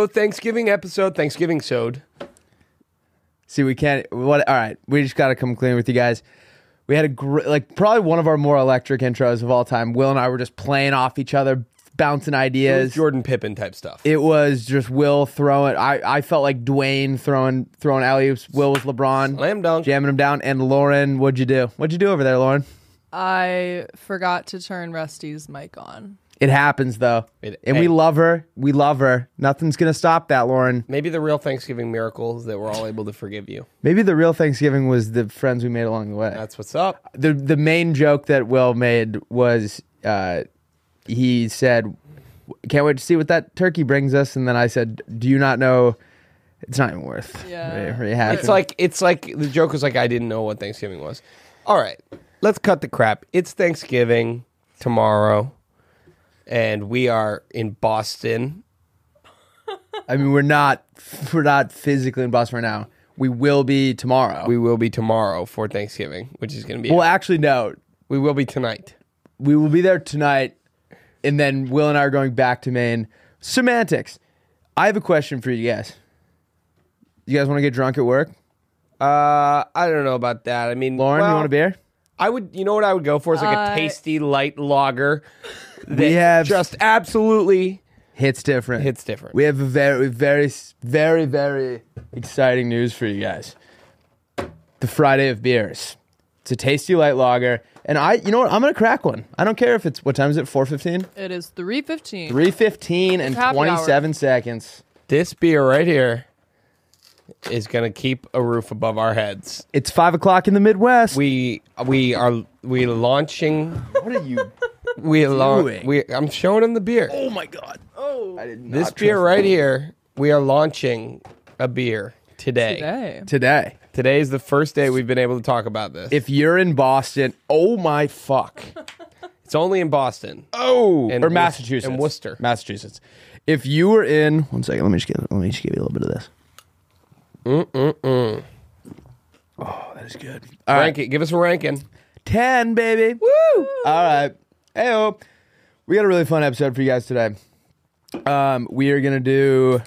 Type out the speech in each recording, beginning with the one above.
So Thanksgiving episode, Thanksgivingsode. See, we can't. What? All right, we just got to come clean with you guys. We had a probably one of our more electric intros of all time. Will and I were just playing off each other, bouncing ideas. It was Jordan Pippen type stuff. It was just Will throwing. I felt like Dwayne throwing alley-oops. Will was LeBron. Slam dunk. Jamming him down. And Lauren, what'd you do? What'd you do over there, Lauren? I forgot to turn Rusty's mic on. It happens, though. We love her. We love her. Nothing's going to stop that, Lauren. Maybe the real Thanksgiving miracle is that we're all able to forgive you. Maybe the real Thanksgiving was the friends we made along the way. That's what's up. The main joke that Will made was he said, can't wait to see what that turkey brings us. And then I said, do you not know? It's not even worth. Yeah. It's like the joke was like, I didn't know what Thanksgiving was. All right, let's cut the crap. It's Thanksgiving tomorrow. And we are in Boston. I mean, we're not physically in Boston right now. We will be tomorrow. We will be tomorrow for Thanksgiving, which is going to be... Well, actually, no. We will be tonight. We will be there tonight, and then Will and I are going back to Maine. Semantics. I have a question for you guys. You guys want to get drunk at work? I don't know about that. I mean... Lauren, you want a beer? I would... You know what I would go for? Is like a tasty, light lager... We have just absolutely hits different. We have a very, very, very, very exciting news for you guys. The Friday of Beers. It's a tasty light lager, and you know what? I'm gonna crack one. I don't care if it's what time is it? 4:15. It is 3:15. 3:15 and 27 seconds. This beer right here is gonna keep a roof above our heads. It's 5 o'clock in the Midwest. We launching. What are you? I'm showing him the beer. Oh my god! Oh, I did not this beer right here. We are launching a beer today. Today is the first day we've been able to talk about this. If you're in Boston, oh my fuck! It's only in Boston. Oh, or Massachusetts and Worcester, Massachusetts. If you were in, 1 second, let me just give you a little bit of this. Oh, that is good. All right, give us a ranking. 10, baby. Woo! All right. Heyo. We got a really fun episode for you guys today. We are going to do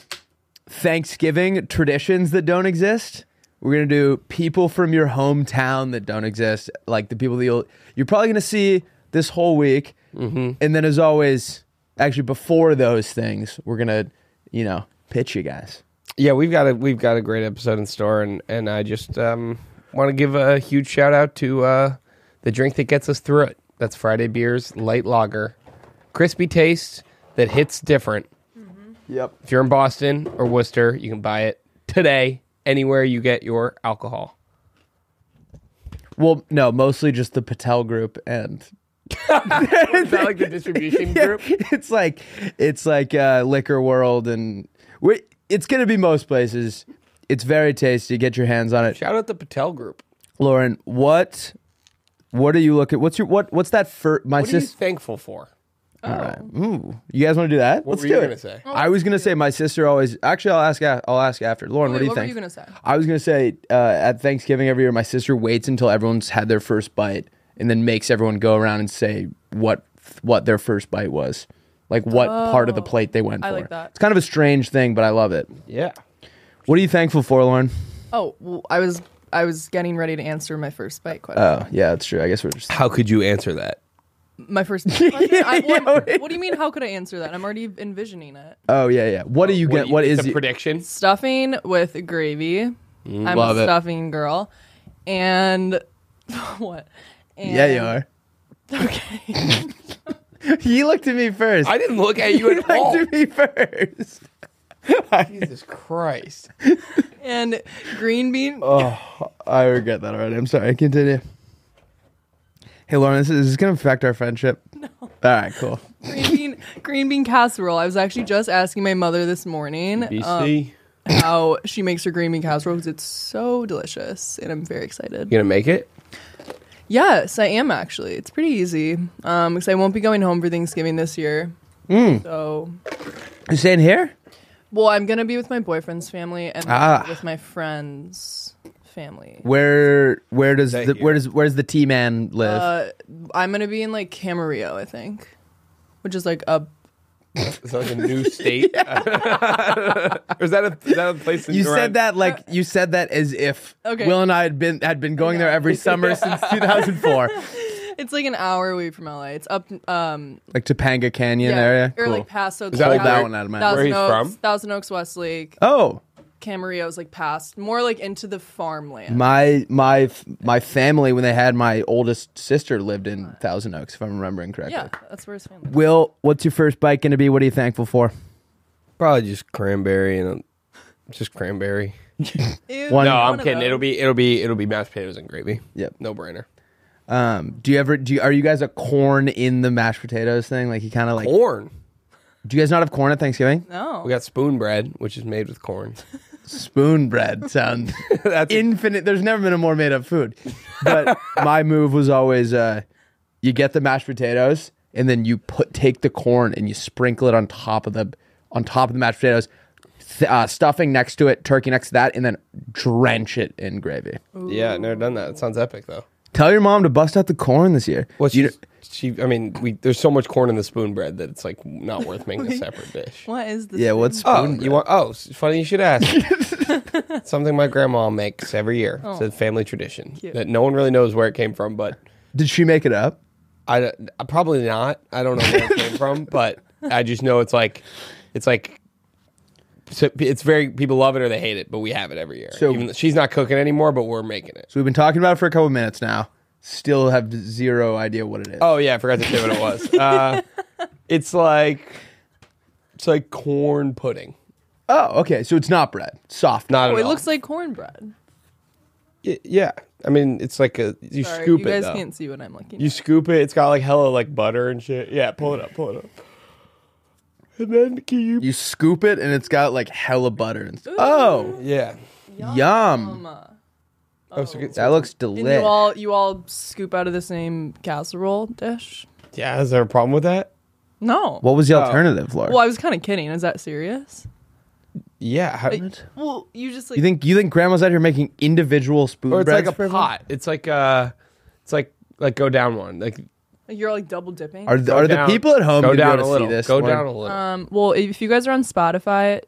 Thanksgiving traditions that don't exist. We're going to do people from your hometown that don't exist, like the people that you're probably going to see this whole week. Mm-hmm. And then as always, actually before those things, we're going to, pitch you guys. Yeah, we've got a great episode in store, and I just want to give a huge shout out to the drink that gets us through it. That's Friday Beers Light Lager. Crispy taste that hits different. Mm-hmm. Yep. If you're in Boston or Worcester, you can buy it today anywhere you get your alcohol. Well, no, mostly just the Patel Group and... Is that like the distribution group? It's like Liquor World and... It's going to be most places. It's very tasty. Get your hands on it. Shout out the Patel Group. Lauren, what are you looking? What's that for? What are you thankful for? All right. Ooh, you guys want to do that? What Let's were do you it. gonna say? I was gonna say my sister always. Actually, I'll ask after. Lauren, what do you think? What were you gonna say? I was gonna say at Thanksgiving every year, my sister waits until everyone's had their first bite and then makes everyone go around and say what their first bite was, like what part of the plate they went for. I like that. It's kind of a strange thing, but I love it. Yeah. What are you thankful for, Lauren? Oh, well, I was getting ready to answer my first bite question. Oh, yeah, that's true. I guess we're just... How could you answer that? My first question? What do you mean, how could I answer that? I'm already envisioning it. Oh, yeah. What do you get? What is the prediction? Stuffing with gravy. I'm love a it. stuffing girl. And... what? And, yeah, you are. Okay. He looked at me first. I didn't look at you at all. He looked at me first. Jesus Christ. And green bean. Oh, I regret that already. I'm sorry. Continue. Hey, Lauren, is this going to affect our friendship? No. All right, cool. Green bean casserole. I was actually just asking my mother this morning how she makes her green bean casserole because it's so delicious, and I'm very excited. You gonna make it? Yes, I am actually. It's pretty easy because I won't be going home for Thanksgiving this year. So, You staying here? well, I'm gonna be with my boyfriend's family and then with my friend's family. Where does Stay the here. where's the T-man live? I'm gonna be in like Camarillo, I think, which is like up It's like a new state. Or is that a place? You said that as if Okay. Will and I had been going there every summer since 2004, It's like an hour away from LA. It's up, like Topanga Canyon area. or Cool. like past. So it's Hold like that one out of my Where he's from? Thousand Oaks, Westlake, Oh, Camarillo's like past, more like into the farmland. my family when they had my oldest sister lived in Thousand Oaks, if I'm remembering correctly. Yeah, that's where his family. Will, what's your first bite going to be? What are you thankful for? Probably just cranberry and just cranberry. Ew, One- No, one I'm of kidding. those. It'll be mashed potatoes and gravy. Yep. No brainer. Are you guys a corn in the mashed potatoes thing? Like you kind of like. Corn. Do you guys not have corn at Thanksgiving? No. We got spoon bread, which is made with corn. Spoon bread sounds That's infinite. There's never been a more made up food. But my move was always you get the mashed potatoes and then you take the corn and you sprinkle it on top of the mashed potatoes, stuffing next to it, turkey next to that, and then drench it in gravy. Yeah, never done that. It sounds epic though. Tell your mom to bust out the corn this year. Well, I mean, there's so much corn in the spoon bread that it's like not worth making a separate dish. What is this? Yeah, what's Oh, spoon bread? you want? Oh, it's funny you should ask. Something my grandma makes every year. It's a family tradition Cute. that no one really knows where it came from, but Did she make it up? I probably not. I don't know where it came from, but I just know it's like so it's very people love it or they hate it, but we have it every year. So- Even though she's not cooking anymore, but we're making it. So we've been talking about it for a couple minutes now. Still have zero idea what it is. Oh yeah, I forgot to say what it was. It's like corn pudding. Oh, okay. So it's not bread. Soft. Not Oh, at it all. looks like cornbread. Yeah. I mean, it's like you Sorry, scoop you it. guys Though. can't see what I'm looking. You at. scoop it. It's got like hella like butter and shit. Yeah, pull it up. And then You scoop it and it's got like hella butter and stuff. Oh, yeah. yum. Oh, so That looks And delicious. you all scoop out of the same casserole dish? Yeah. Is there a problem with that? No. What was the alternative, Laura? Well, I was kind of kidding. Is that serious? Yeah. How, Well, you just like You think grandma's out here making individual spoon or it's breads like for a everyone? pot. It's like go down one. Like you're like double dipping. Are the down- people at home go gonna be down able a to little. see this? Go Lauren? down a little. Well, if you guys are on Spotify,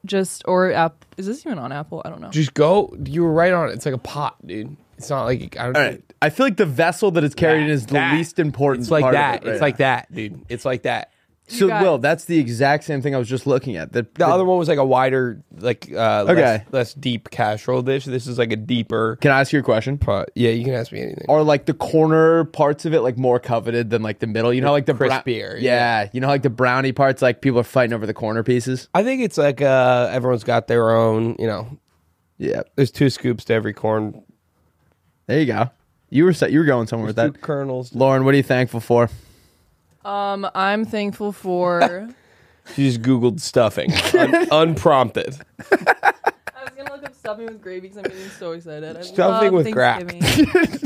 or app, is this even on Apple? I don't know. Just go. You were right on it. It's like a pot, dude. It's not like I don't. All right. I feel like the vessel that it's carried in is the That. least important. It's like part that. Of it right It's now. like that, dude. It's like that. So, guys- Will, that's the exact same thing I was just looking at. The other one was like a wider, like Okay. less deep casserole dish. This is like a deeper Can I ask you a question? pot. Yeah, you can ask me anything. Are like the corner parts of it like more coveted than like the middle? You know, like the crispier, Yeah, you know, like the brownie parts. Like people are fighting over the corner pieces. I think it's like everyone's got their own. You know, Yeah, there's 2 scoops to every corn. there you go. You were going somewhere with that. 2 kernels. Lauren, what are you thankful for? I'm thankful for. She just Googled stuffing, unprompted. I was gonna look up stuffing with gravy because I'm getting so excited. I Stuffing love with crack. Thanksgiving.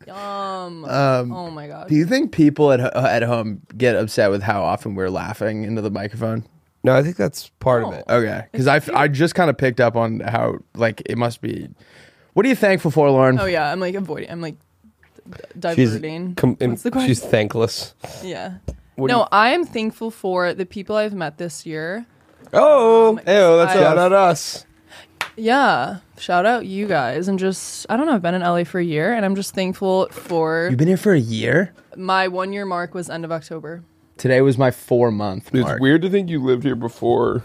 Yum. Oh my god. Do you think people at home get upset with how often we're laughing into the microphone? No, I think that's part of No. it. Okay, because I just kind of picked up on how like it must be. What are you thankful for, Lauren? Oh yeah, I'm like avoiding. I'm like She's diverting. What's the question? she's thankless. Yeah. What do No, you- I'm thankful for the people I've met this year. Oh, ew, that's I- shout out us. Yeah. Shout out you guys. And just, I don't know, I've been in LA for a year and I'm just thankful for You've been here for a year. my 1 year mark was end of October. Today was my 4-month mark. It's weird to think you lived here before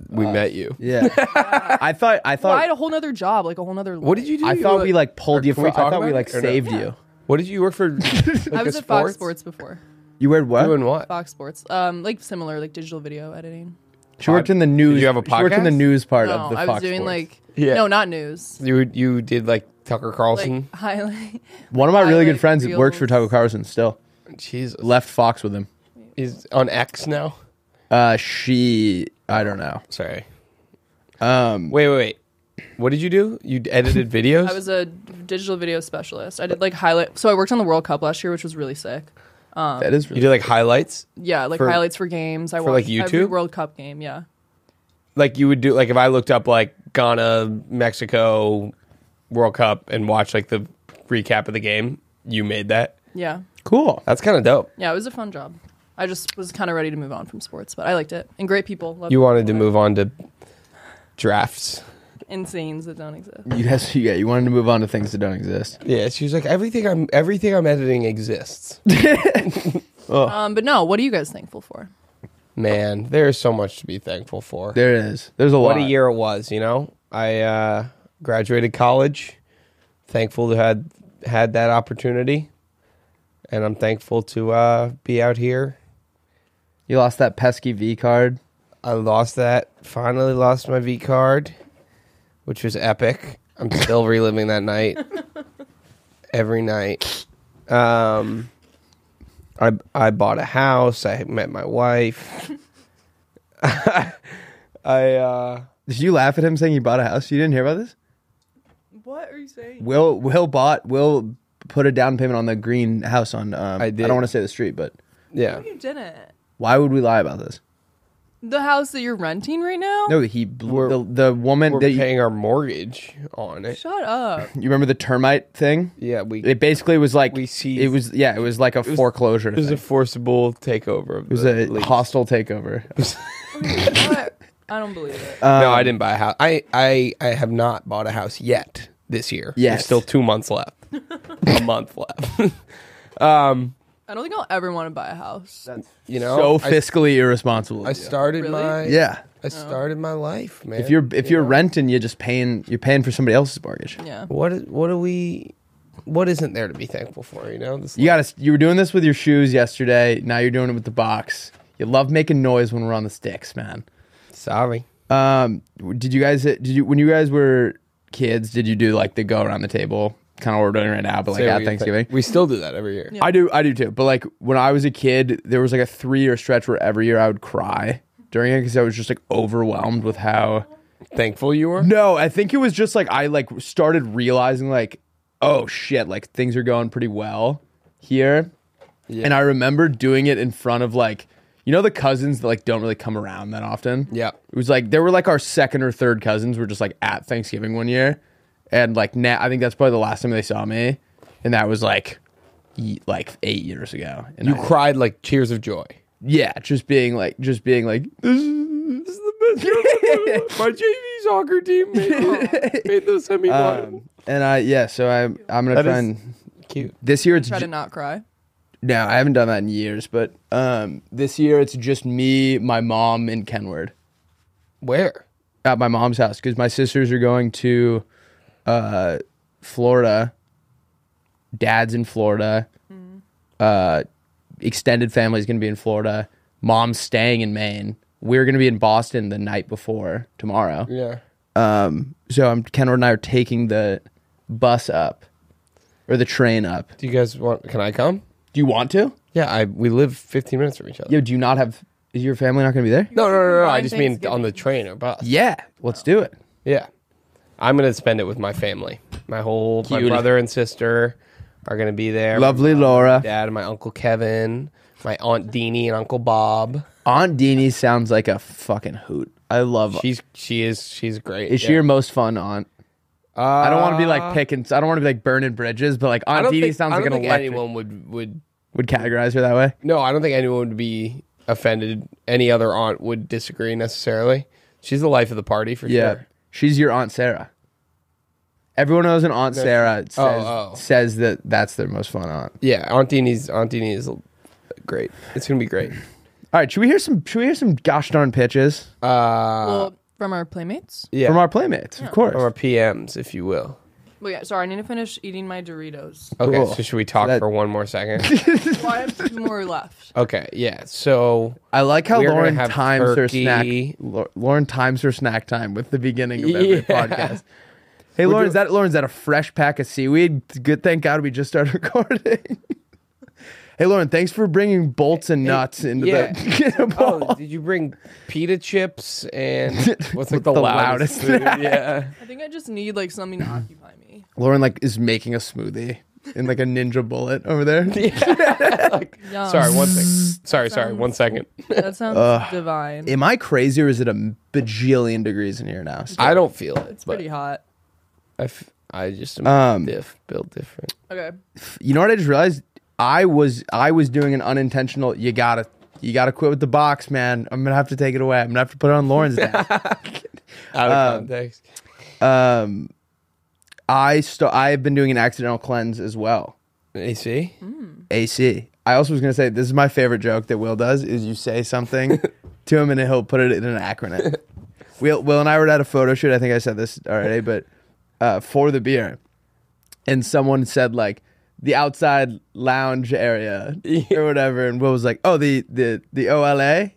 we met you. Yeah, I thought. Well, I had a whole nother job, like a whole nother. What did you do? I thought we like pulled you Can we from. I talk thought we about like it or no? saved you. What did you work for? Like I was a at Fox Sports before. You wear what? Doing what? Fox Sports. Like similar, like digital video editing. She worked in the news. Did you have a She worked in the podcast? news part No, of the I Fox was doing Sports. like Yeah. no, not news. You did like Tucker Carlson. Like highlight. One of my really good highlight friends that works for reels. Tucker Carlson still Jesus, left Fox with him. He's on X now. I don't know. Sorry. Wait. What did you do? You edited videos? I was a digital video specialist. I did like highlight. So I worked on the World Cup last year, which was really sick. That is You really did like highlights? Yeah, like For- highlights for games. I for, like, watched every YouTube? World Cup game. Yeah. Like you would do like if I looked up like Ghana, Mexico World Cup and watched like the recap of the game, you made that? Yeah. cool. That's kind of dope. Yeah, it was a fun job. I just was kind of ready to move on from sports, but I liked it. And great people. Loved You it. wanted to move on to drafts. Insanes that don't exist. Yes, yeah. You wanted to move on to things that don't exist. Yeah, she was like, everything I'm editing exists. But no, what are you guys thankful for? Man, there's so much to be thankful for. There is. There's a lot. What a year it was, you know? I graduated college. Thankful to had that opportunity. And I'm thankful to be out here. You lost that pesky V card. I lost that. Finally lost my V card, which was epic. I'm still reliving that night. Every night. I bought a house. I met my wife. Did you laugh at him saying he bought a house? You didn't hear about this? What are you saying? Will put a down payment on the green house on. I did. I don't want to say the street, but Yeah. You didn't. why would we lie about this? The house that you're renting right now? No, We're- the woman. We're That paying our mortgage on it. Shut up. you remember the termite thing? Yeah, It basically was like We seized- it was like a foreclosure. it was thing. a forcible takeover. It was a hostile takeover. What? I don't believe it. No, I didn't buy a house. I have not bought a house yet this year. Yes. There's still 2 months left. A month left. I don't think I'll ever want to buy a house. You know, So fiscally irresponsible. I started Really? my yeah. I started my life, man. If you're renting, you're paying for somebody else's mortgage. Yeah. what isn't there to be thankful for? You know, this You were doing this with your shoes yesterday. Now you're doing it with the box. You love making noise when we're on the sticks, man. sorry. Did you when you guys were kids? Did you do like the go around the table, kind of what we're doing right now, but like Say at what you Thanksgiving? think. We still do that every year. Yeah. I do too. But like when I was a kid, there was like a 3-year stretch where every year I would cry during it because I was just like overwhelmed with how. Thankful you were. No, I think it was just like I like started realizing like, oh shit, like things are going pretty well here. Yeah. And I remember doing it in front of like, you know, the cousins that like don't really come around that often. Yeah. It was like they were like our second or third cousins were just like at Thanksgiving one year, and like now I think that's probably the last time they saw me, and that was like 8 years ago. And You cried like tears of joy. yeah, just being like this is the best year of my JV soccer team made the semi-final. so I'm gonna That try is and cute. this year it's Try to not cry. no, I haven't done that in years, but this year it's just me, my mom, and Kenward Where? at my mom's house because my sisters are going to Florida. Dad's in Florida. Extended family's going to be in Florida. Mom's staying in Maine. We're going to be in Boston the night before tomorrow. Yeah. So Kenward and I are taking the bus up or the train up. Do you guys want? Can I come? Do you want to? Yeah. We live 15 minutes from each other. Yo, do you not have? Is your family not going to be there? No. I Fine just mean Thanksgiving. on the train or bus. Yeah, let's do it. Yeah. I'm gonna spend it with my family. My Cute. brother and sister are gonna be there. Lovely My Laura. dad and my uncle Kevin, my aunt Deanie and Uncle Bob. Aunt Deanie sounds like a fucking hoot. I love. She's great. Is she your most fun aunt? I don't want to be like picking. I don't want to be like burning bridges, but like I Aunt don't Deanie think, sounds I like don't an think electric. anyone would. Categorize her that way. No, I don't think anyone would be offended. Any other aunt would disagree necessarily. She's the life of the party for Yeah, sure. she's your Aunt Sarah. Everyone knows an Aunt Sarah says that that's their most fun aunt. Yeah, Aunt Deanie is great. It's gonna be great. All right, should we hear some gosh darn pitches Well, from our playmates? Yeah, from our playmates? Of course. from our PMs, if you will. Well, yeah, sorry, I need to finish eating my Doritos. Okay, Cool. so should we talk That- for one more second? Well, I have 2 more left. Okay, yeah. So I like how We're gonna Lauren have times her turkey. snack. Lauren times her snack time with the beginning of every Yeah. podcast. Hey, Lauren, is that a fresh pack of seaweed? Good, thank God we just started recording. Hey, Lauren, thanks for bringing bolts and nuts into yeah. the Oh, did you bring pita chips and what's like The the loudest. loudest food? Yeah. I think I just need like something to occupy me. Lauren like is making a smoothie in like a ninja bullet over there. Like, Yum. sorry, one second. Sorry, 1 second. That sounds divine. Am I crazy or is it a bajillion degrees in here now? I don't feel it. It's pretty hot. I just am built different. Okay. You know what I just realized? I was doing an unintentional. You gotta You got to quit with the box, man. I'm gonna have to take it away. I'm gonna have to put it on Lauren's desk. Out of context. I've been doing an accidental cleanse as well. AC? AC. I also was gonna say this is my favorite joke that Will does is you say something to him and he'll put it in an acronym. Will and I were at a photo shoot. I think I said this already, but for the beer, and someone said like the outside lounge area or whatever, and Will was like, "Oh, the OLA,"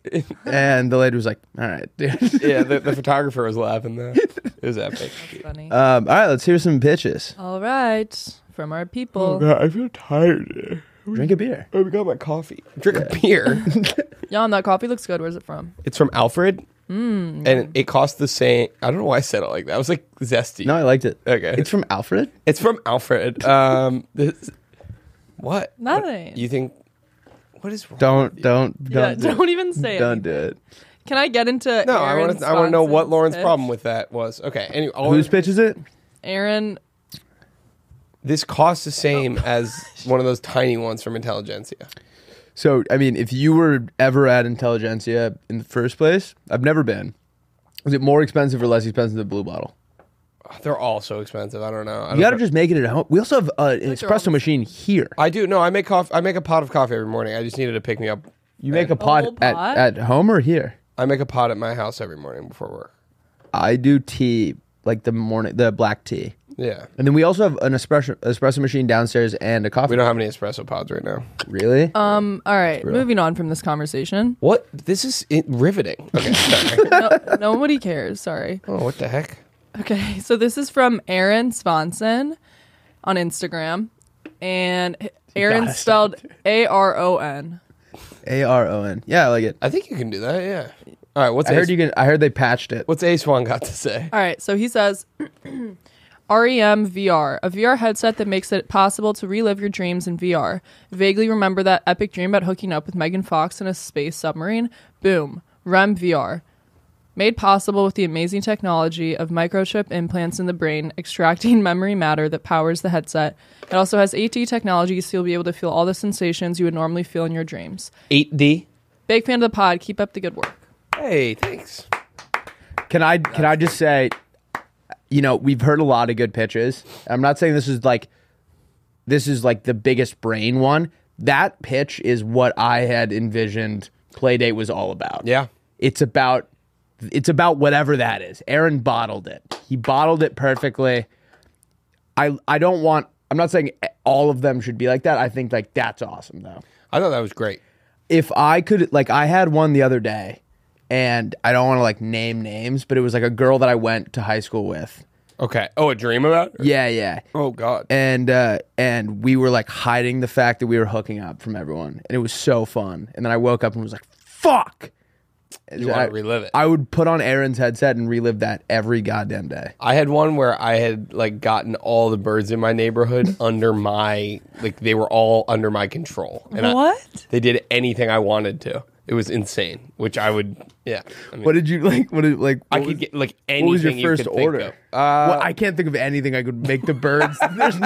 and the lady was like, "All right, dude." Yeah, the photographer was laughing though. It was epic. That's funny. All right, let's hear some pitches. All right, from our people. God, I feel tired. Drink a beer. Oh, we got my coffee. Drink a beer. Jan, that coffee looks good. Where's it from? It's from Alfred. And it costs the same. I don't know why I said it like that. I was like zesty. No, I liked it. Okay. It's from Alfred. It's from Alfred. What? Nothing. You think? What is wrong? Don't even say it. Don't do it. Can I get into? No, I want to know what Lauren's pitch? problem with that was. Okay. Anyway, Whose pitch is it? Aaron. This costs the same as one of those tiny ones from Intelligentsia. So, I mean, if you were ever at Intelligentsia in the first place, I've never been. Is it more expensive or less expensive than Blue Bottle? They're all so expensive. I don't know. You got to just make it at home. We also have an espresso machine here. I do. No, I make coffee. I make a pot of coffee every morning. I just needed to pick me up. You make a pot, whole pot? at home or here? I make a pot at my house every morning before work. I do tea, like the black tea. Yeah. And then we also have an espresso machine downstairs and a coffee. We don't have any espresso pods right now. Really? All right. Moving on from this conversation. What? This is riveting. Okay. Sorry. Nobody cares. Sorry. Oh, what the heck? Okay. So this is from Aaron Svanson on Instagram, and Aaron spelled ARON. ARON. Yeah, I like it. I think you can do that. Yeah. All right. I heard you can. I heard they patched it. What's A Swan got to say? All right. So he says. REM VR, a VR headset that makes it possible to relive your dreams in VR. Vaguely remember that epic dream about hooking up with Megan Fox in a space submarine? Boom. REM VR. Made possible with the amazing technology of microchip implants in the brain, extracting memory matter that powers the headset. It also has 8D technology, so you'll be able to feel all the sensations you would normally feel in your dreams. 8D? Big fan of the pod. Keep up the good work. Hey, thanks. Can I just say... You know, we've heard a lot of good pitches. I'm not saying this is like the biggest brain one. That pitch is what I had envisioned Playdate was all about. Yeah. It's about whatever that is. Aaron bottled it. He bottled it perfectly. I'm not saying all of them should be like that. I think like that's awesome though. I thought that was great. If I could, like, I had one the other day. And I don't want to like name names, but it was like a girl that I went to high school with. Okay. Oh, a dream about her? Yeah. Oh God. And we were like hiding the fact that we were hooking up from everyone, and it was so fun. And then I woke up and was like, "Fuck!" You want to relive it? I would put on Aaron's headset and relive that every goddamn day. I had one where I had like gotten all the birds in my neighborhood under my they were all under my control. And What? They did anything I wanted to. It was insane, which I would, yeah. I mean, What did you like? I could get like anything. What was your you first could order? Think of. Well, I can't think of anything I could make the birds. There's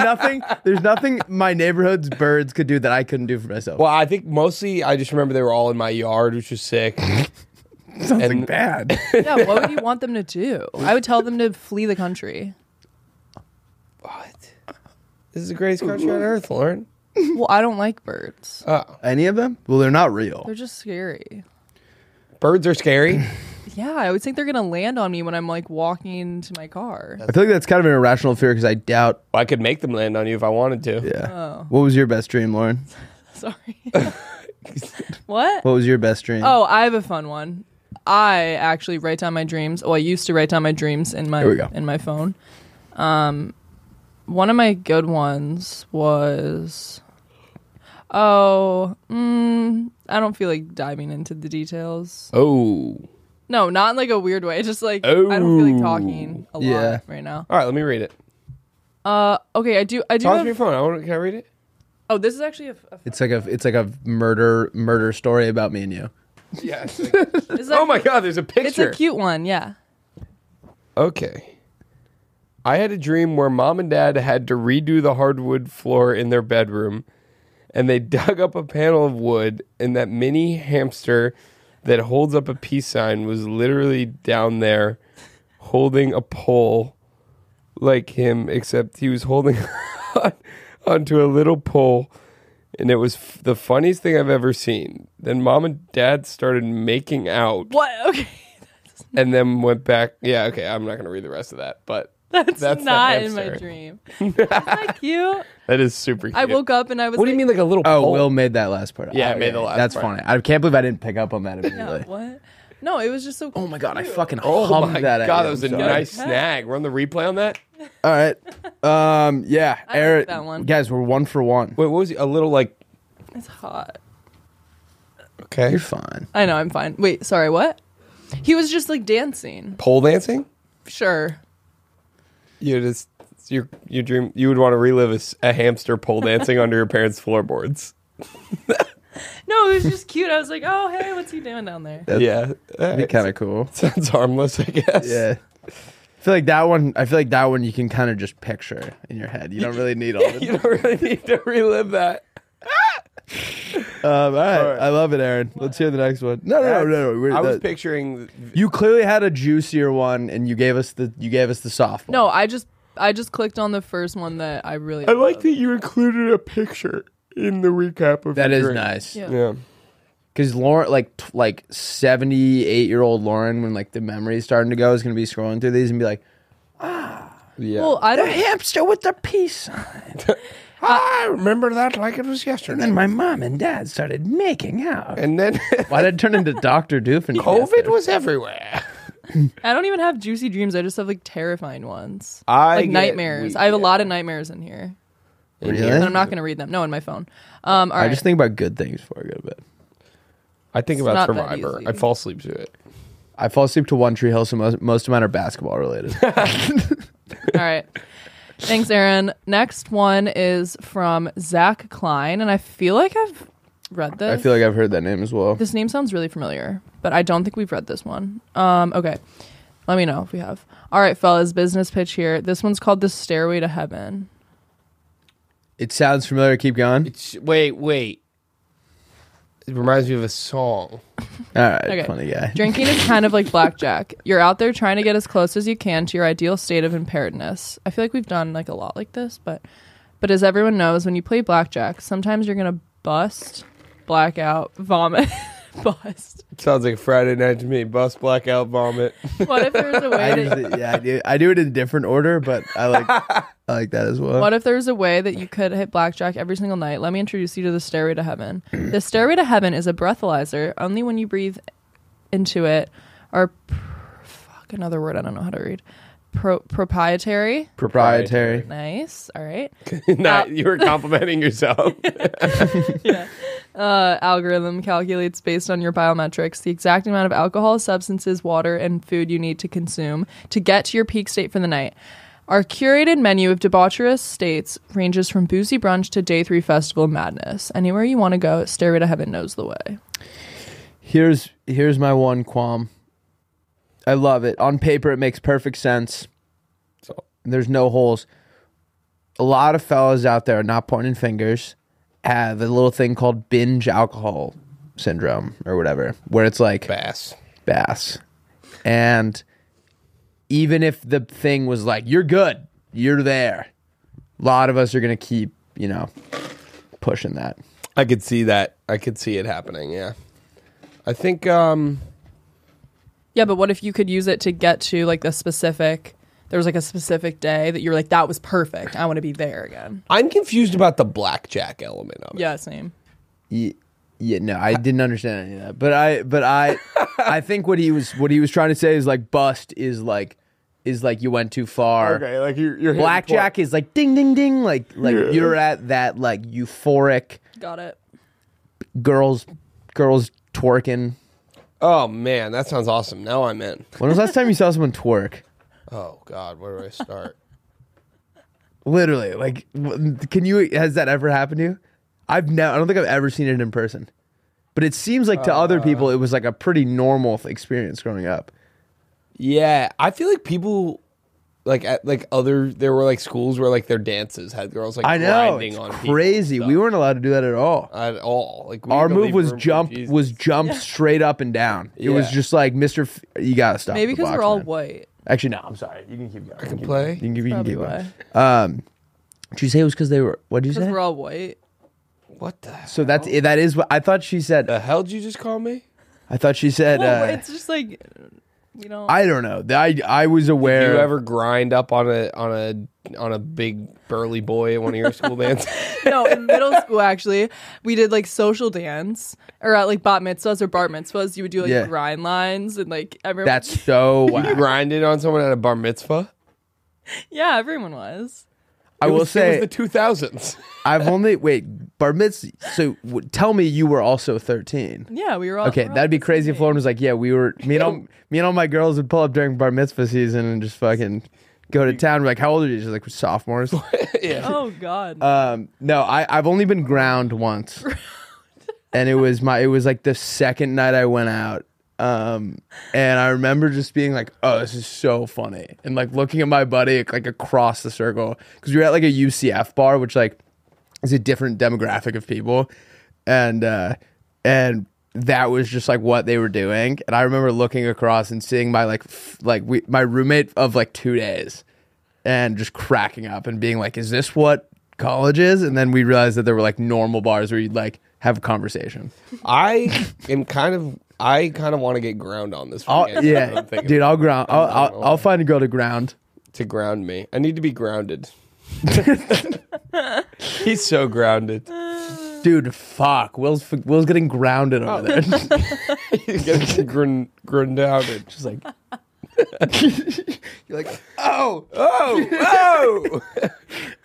nothing my neighborhood's birds could do that I couldn't do for myself. Well, I think mostly I just remember they were all in my yard, which was sick. Sounds like bad. Yeah, what would you want them to do? I would tell them to flee the country. What? This is the greatest country on earth, Lauren. Well, I don't like birds. Oh, Any of them? Well, they're not real. They're just scary. birds are scary. Yeah, I always think they're going to land on me when I'm like walking to my car. I feel like that's kind of an irrational fear because I doubt. I could make them land on you if I wanted to. Yeah. Oh. What was your best dream, Lauren? Sorry. What? What was your best dream? Oh, I have a fun one. I actually write down my dreams. Well, I used to write down my dreams in my phone. One of my good ones was I don't feel like diving into the details. Oh. No, not in like a weird way. Just like I don't feel like talking a lot right now. All right, let me read it. Okay, I do. Toss have, me your phone. Can I read it? Oh, this is actually a It's like a murder story about me and you. Yeah. oh my God, there's a picture. It's a cute one. Yeah. Okay. I had a dream where mom and dad had to redo the hardwood floor in their bedroom, and they dug up a panel of wood, and that mini hamster that holds up a peace sign was literally down there holding a pole like him, except he was holding onto a little pole, and it was the funniest thing I've ever seen. Then Mom and Dad started making out. What? Okay. And then went back. Yeah, okay, I'm not going to read the rest of that, but That's the not in hamster. my dream. Isn't that cute? That is super cute. I woke up and I was What do you mean like a little Oh, pole? Will made that last part. Yeah, I Oh, made the last That's part. funny. I can't believe I didn't pick up on that Yeah, immediately. what? No, it was just so Oh my god, I fucking Oh hummed my that. god, at that you. was a I'm sorry. nice snag. Run the replay on that. All right. Yeah, I Eric. like that one. Guys, we're 1 for 1. Wait, what was he? A little like? It's hot. Okay, You're fine. I know, I'm fine. Wait, sorry, what? He was just like dancing. pole dancing. Sure. You just your dream. You would want to relive a hamster pole dancing under your parents' floorboards. No, it was just cute. I was like, oh, hey, what's he doing down there? Yeah, That'd be kind of cool. sounds harmless, I guess. Yeah. I feel like that one you can kind of just picture in your head. You don't really need all of You it. don't really need to relive that. All right. I love it, Aaron. Let's hear the next one. No. I was picturing. You clearly had a juicier one, and you gave us the softball. No, I just clicked on the first one that I really I like loved. that you included a picture in the recap of That your is drink. nice. Yeah. Yeah. Because Lauren, like 78-year-old Lauren, when like the memory's starting to go, is going to be scrolling through these and be like, Yeah. Well, I the don't. hamster with the peace sign. I remember that like it was yesterday. And then my mom and dad started making out. And then Why did it turn into Dr. Doofenshmirtz? COVID was everywhere. I don't even have juicy dreams. I just have like terrifying ones, I like get nightmares. I have a lot of nightmares in here, Really? and I'm not going to read them. No, in my phone. All right. I just think about good things before I go to bed. I think It's about not that Survivor. easy. I fall asleep to it. I fall asleep to One Tree Hill, so most of mine are basketball related. All right. Thanks, Aaron. Next one is from Zach Klein, and I feel like I've read this. I feel like I've heard that name as well. This name sounds really familiar, but I don't think we've read this one. Okay. Let me know if we have. All right, fellas, business pitch here. This one's called The Stairway to Heaven. It sounds familiar. Keep going. Wait. It reminds me of a song. All right, Okay. funny guy. Drinking is kind of like blackjack. You're out there trying to get as close as you can to your ideal state of impairedness. I feel like we've done like a lot like this, but as everyone knows, when you play blackjack, sometimes you're gonna bust, blackout, vomit, bust. Sounds like a Friday night to me. Bust, blackout, vomit. What if there's a way to, I do it in a different order, but I like that as well. what if there's a way that you could hit blackjack every single night? Let me introduce you to the Stairway to Heaven. The Stairway to Heaven is a breathalyzer. Only when you breathe into it are another word I don't know how to read. Proprietary. Nice. All right. You were complimenting yourself. Algorithm calculates based on your biometrics the exact amount of alcohol, substances, water, and food you need to consume to get to your peak state for the night. Our curated menu of debaucherous states ranges from boozy brunch to day 3 festival madness. Anywhere you want to go, Stairway to Heaven knows the way. Here's my one qualm. I love it. On paper, it makes perfect sense. So There's no holes. A lot of fellas out there, not pointing fingers, have a little thing called binge alcohol syndrome or whatever, where it's like bass. And even if the thing was like, you're good, you're there, a lot of us are going to keep, pushing that. I could see that. I could see it happening. Yeah. I think. Yeah, but what if you could use it to get to like there was like a specific day that you were like, that was perfect. I want to be there again. I'm confused about the blackjack element of it. Yeah, same. Yeah, no, I didn't understand any of that. But I think what he was trying to say is like bust is like you went too far. Okay, like you're Blackjack is like ding ding ding, like you're at that like euphoric Got it. girls twerking. Oh man, that sounds awesome. Now I'm in. When was the last time you saw someone twerk? Oh God, where do I start? Literally, like, has that ever happened to you? I don't think I've ever seen it in person. But it seems like to other people, it was like a pretty normal experience growing up. Yeah, I feel like people there were like schools where like their dances had girls like I know, grinding it's on crazy. people We weren't allowed to do that at all. at all. Like Our move was jump straight up and down. It was just like you gotta stop. Maybe because we're all man. white. Actually, no. I'm sorry. You can keep going. I can play. You can keep Probably going. Did you say it was because they were? What did you Because say? we're all white. What the hell? So that is what I thought she said. The hell did you just call me? I thought she said. Well, it's just like, you know. I don't know. I was aware. Did you ever grind up on a big burly boy at one of your school dances? No, in middle school, actually, we did like social dance or at like bat mitzvahs or bar mitzvahs. You would do like grind lines and like everyone. That's so wow. You grinded on someone at a bar mitzvah? Yeah, everyone was. I will say it was the 2000s. I've only bar mitzvah. So tell me you were also 13. Yeah, we were all. Okay, that'd be crazy if Lauren was like, yeah, we were. Me and all my girls would pull up during bar mitzvah season and just fucking go to town. We're like, how old are you? She's like, sophomores. Yeah. Oh God. No, I've only been ground once, and it was like the second night I went out. And I remember just being like, oh, this is so funny, and like looking at my buddy like across the circle because we were at like a UCF bar, which like is a different demographic of people, and that was just like what they were doing. And I remember looking across and seeing my my roommate of like 2 days, and just cracking up and being like, is this what college is? And then we realized that there were like normal bars where you'd like have a conversation. I kind of want to get ground on this weekend. Yeah, dude, I'll ground. I'll find a girl to ground. To ground me. I need to be grounded. He's so grounded. Dude, fuck. Will's getting grounded over there. He's getting grounded. Just like... You're like, oh. All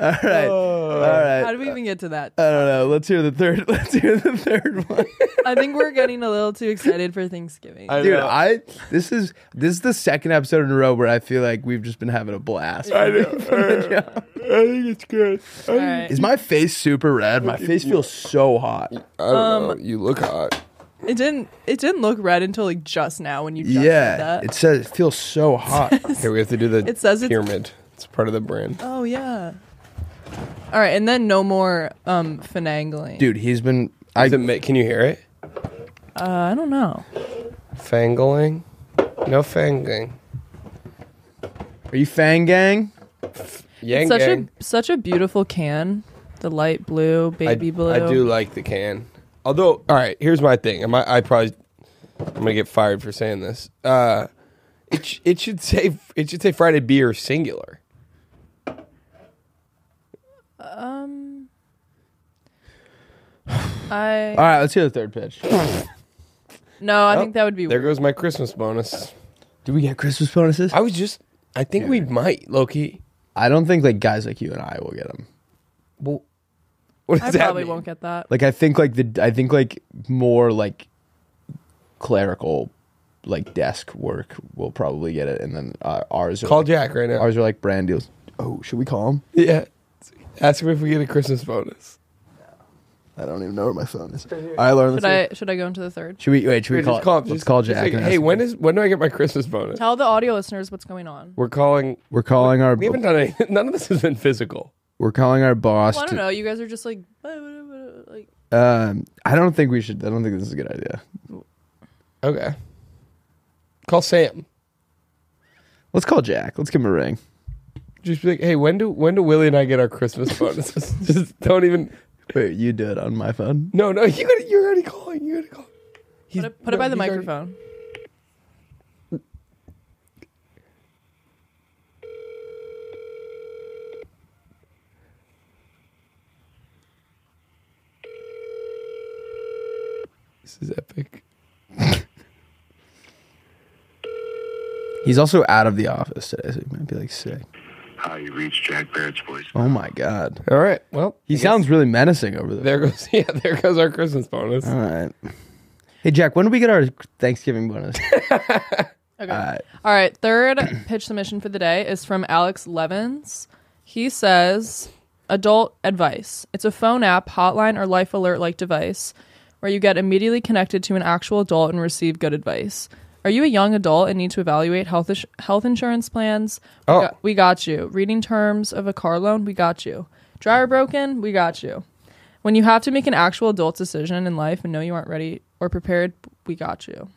right. How do we even get to that? I don't know. Let's hear the third one. I think we're getting a little too excited for Thanksgiving. Dude, this is the second episode in a row where I feel like we've just been having a blast. I know. I think it's good. All right. Is my face super red? My face feels so hot. I don't know. You look hot. It didn't look red until like just now when you just said that. It says it feels so hot. Okay, we have to do the It says pyramid. It's part of the brand. Oh yeah. All right, and then no more finagling. Dude, he's been. Can you hear it? I don't know. Fangling? No fangling. Are you Fang Gang? Yang It's gang. such a beautiful can. The light blue, baby blue. I do like the can. Although, all right, here's my thing. I'm gonna get fired for saying this. It should say Friday beer singular. All right, let's hear the third pitch. No, I think that would be There weird. goes my Christmas bonus. Do we get Christmas bonuses? I think we might, low-key. I don't think like guys like you and I will get them. Well, what does I that probably mean? won't get that. Like I think like more like clerical like desk work will probably get it, and then ours are Call like, Jack right now. Ours are like brand deals. Oh, should we call him? Yeah. Ask him if we get a Christmas bonus. I don't even know where my phone is. All right, Lauren. Should I go into the third? Should we call him. Let's call Jack. Like, and hey, ask him. when do I get my Christmas bonus? Tell the audio listeners what's going on. We're calling our. We haven't done any. None of this has been physical. We're calling our boss. Well, I don't know. You guys are just like. I don't think we should. I don't think this is a good idea. Okay. Call Sam. Let's call Jack. Let's give him a ring. Just be like, hey, when do Willy and I get our Christmas bonuses? Just don't even. Wait, you do it on my phone? No, you're already calling. You gotta call. Put it by the microphone. This is epic. He's also out of the office today, so he might be like sick. Hi, you reached Jack Barrett's voice. Oh my god. All right. Well, He sounds really menacing over there. There goes our Christmas bonus. All right. Hey Jack, when do we get our Thanksgiving bonus? Okay. All right. Third pitch submission for the day is from Alex Levins. He says, adult advice. It's a phone app, hotline, or life alert like device where you get immediately connected to an actual adult and receive good advice. Are you a young adult and need to evaluate health insurance plans? Oh. We got you. Reading terms of a car loan? We got you. Dryer broken? We got you. When you have to make an actual adult decision in life and know you aren't ready or prepared, we got you.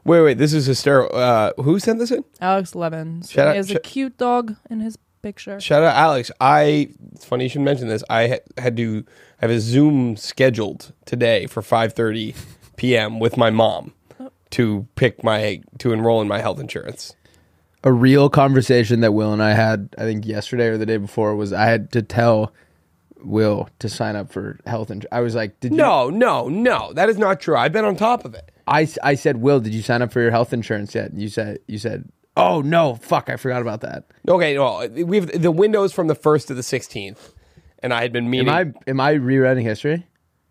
Wait, this is hysterical. Who sent this in? Alex Levins. Shout out- He has a cute dog in his picture. Shout out Alex. It's funny you should mention this. I had to have a Zoom scheduled today for 5:30 p.m. with my mom to enroll in my health insurance. A real conversation that Will and I had, I think yesterday or the day before, was I had to tell Will to sign up for health insurance. I was like, "Did you?" No, that is not true. I've been on top of it. I said, "Will, did you sign up for your health insurance yet?" And you said, "Oh no, fuck, I forgot about that." Okay, well, we have the windows from the 1st to the 16th, and I had been meaning. Am I rewriting history?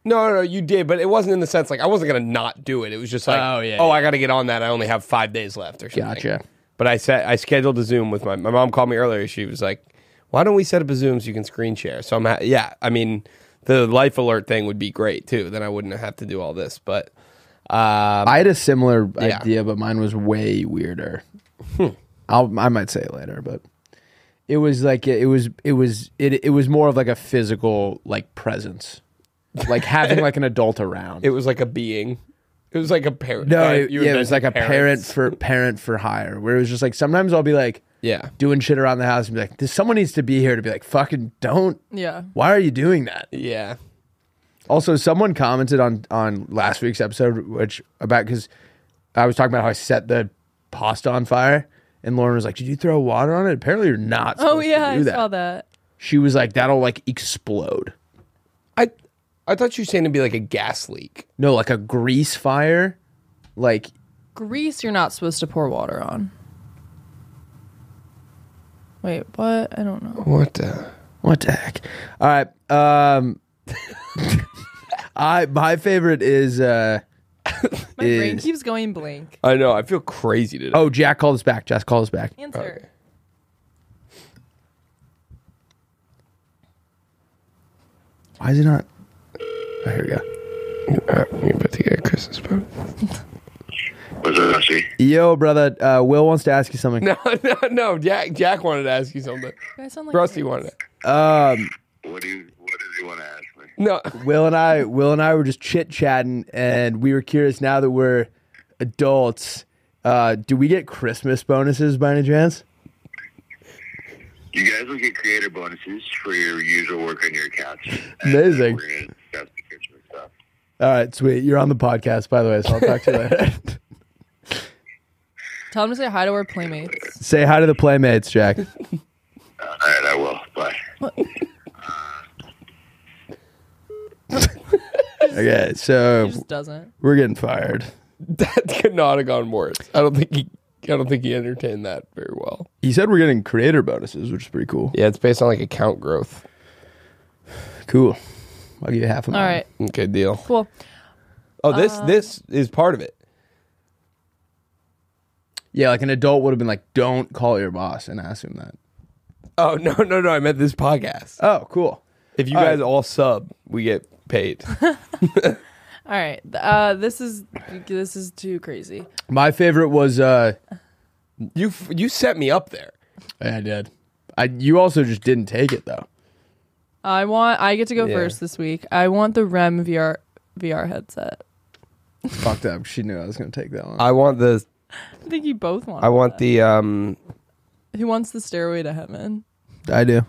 No, you did, but it wasn't in the sense like I wasn't gonna not do it. It was just like, I got to get on that. I only have 5 days left or something. Gotcha. But I scheduled a Zoom with my mom. Called me earlier. She was like, "Why don't we set up a Zoom so you can screen share?" So I mean, the life alert thing would be great too. Then I wouldn't have to do all this. But I had a similar idea, but mine was way weirder. I might say it later, but it was like it was more of like a physical like presence, like having like an adult around. it was like a being. It was like a parent. No, right? it was like a parent for hire, where it was just like sometimes I'll be like doing shit around the house and be like, someone needs to be here to be like, fucking don't. Yeah. Why are you doing that? Yeah. Also, someone commented on last week's episode, because I was talking about how I set the pasta on fire, and Lauren was like, "Did you throw water on it?" Apparently, you're not supposed to do I that. saw that. She was like, "That'll like explode." I thought you were saying it'd be like a gas leak. No, like a grease fire, like Grease, you're not supposed to pour water on. Wait, what? I don't know. What the heck? All right. My favorite is My brain keeps going blank. I know. I feel crazy today. Oh, Jack called us back. Jess called us back. Answer. Okay. Why is it not? Oh, here we go. You're about to get a Christmas bonus. What's up, Rusty? Yo, brother. Will wants to ask you something. No. Jack wanted to ask you something. You guys sound like Rusty kids. wanted it. What does he want to ask me? No. Will and I were just chit chatting, and we were curious. Now that we're adults, do we get Christmas bonuses by any chance? You guys will get creator bonuses for your usual work on your accounts. Amazing. We're going to discuss the Christmas stuff. All right, sweet. You're on the podcast, by the way, so I'll talk to you later. Tell them to say hi to our playmates. Say hi to the Playmates, Jack. All right, I will. Bye. Okay, so He just doesn't. we're getting fired. That could not have gone worse. I don't think he entertained that very well. He said we're getting creator bonuses, which is pretty cool. Yeah, it's based on like account growth. Cool. I'll give you half of mine. All right. Okay, deal. Cool. Oh, this is part of it. Yeah, like an adult would have been like, "Don't call your boss and ask him that." Oh no! I meant this podcast. Oh, cool. If you All guys right. all sub, we get paid. All right. This is too crazy. My favorite was You set me up there. I did. You also just didn't take it though. I get to go Yeah. first this week. I want the REM VR headset. Fucked up. She knew I was going to take that one. I want the. I think you both want. I want the. Who wants the Stairway to Heaven? I do.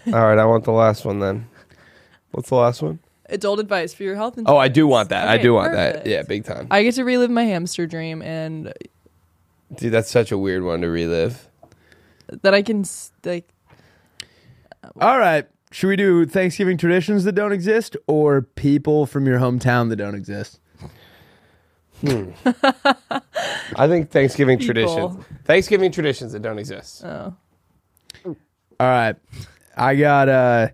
All right, I want the last one then. What's the last one? Adult advice for your health insurance. Oh, I do want that. I Okay, do want perfect. that. Yeah, big time. I get to relive my hamster dream, and Dude, that's such a weird one to relive. that I can like. All right. Should we do Thanksgiving traditions that don't exist or people from your hometown that don't exist? I think Thanksgiving People. traditions. Thanksgiving traditions that don't exist. Oh, All right. I got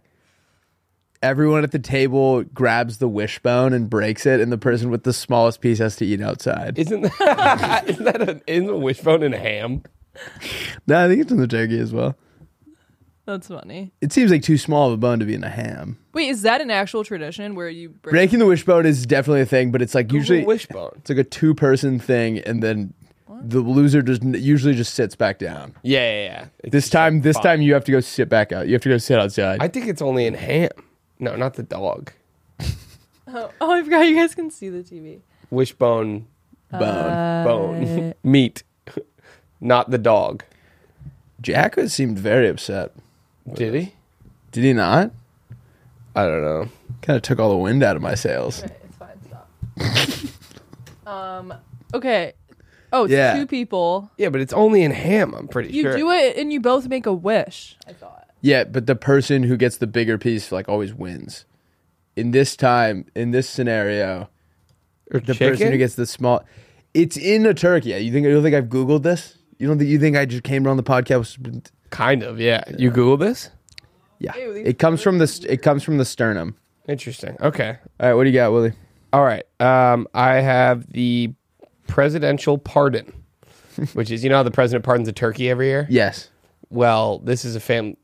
everyone at the table grabs the wishbone and breaks it, and the person with the smallest piece has to eat outside. Isn't that isn't a wishbone and a ham? No, I think it's in the turkey as well. that's funny. It seems like too small of a bone to be in a ham. Wait, is that an actual tradition where you break? Breaking the wishbone is definitely a thing, but it's like usually wishbone. it's like a 2-person thing, and then The loser usually just sits back down. Yeah. This time you have to go sit back out. You have to go sit outside. I think it's only in ham. No, not the dog. Oh, I forgot you guys can see the TV. Wishbone, bone, meat, not the dog. Jack seemed very upset. Did he? Did he not? I don't know. Kind of took all the wind out of my sails. Okay, it's fine. Stop. Okay. Oh, it's Yeah. 2 people. Yeah, but it's only in ham, I'm pretty You sure. do it and you both make a wish, I thought. Yeah, but the person who gets the bigger piece like always wins. In this scenario, Or the chicken? person who gets the small, it's in a turkey. You don't think I've Googled this? You think I just came on the podcast? Kind of, yeah. You Google this? Yeah, Ew, these it comes from the sternum. Interesting. Okay. All right, what do you got, Willie? All right. I have the presidential pardon, which is, how the president pardons a turkey every year? Yes. Well, this is a family.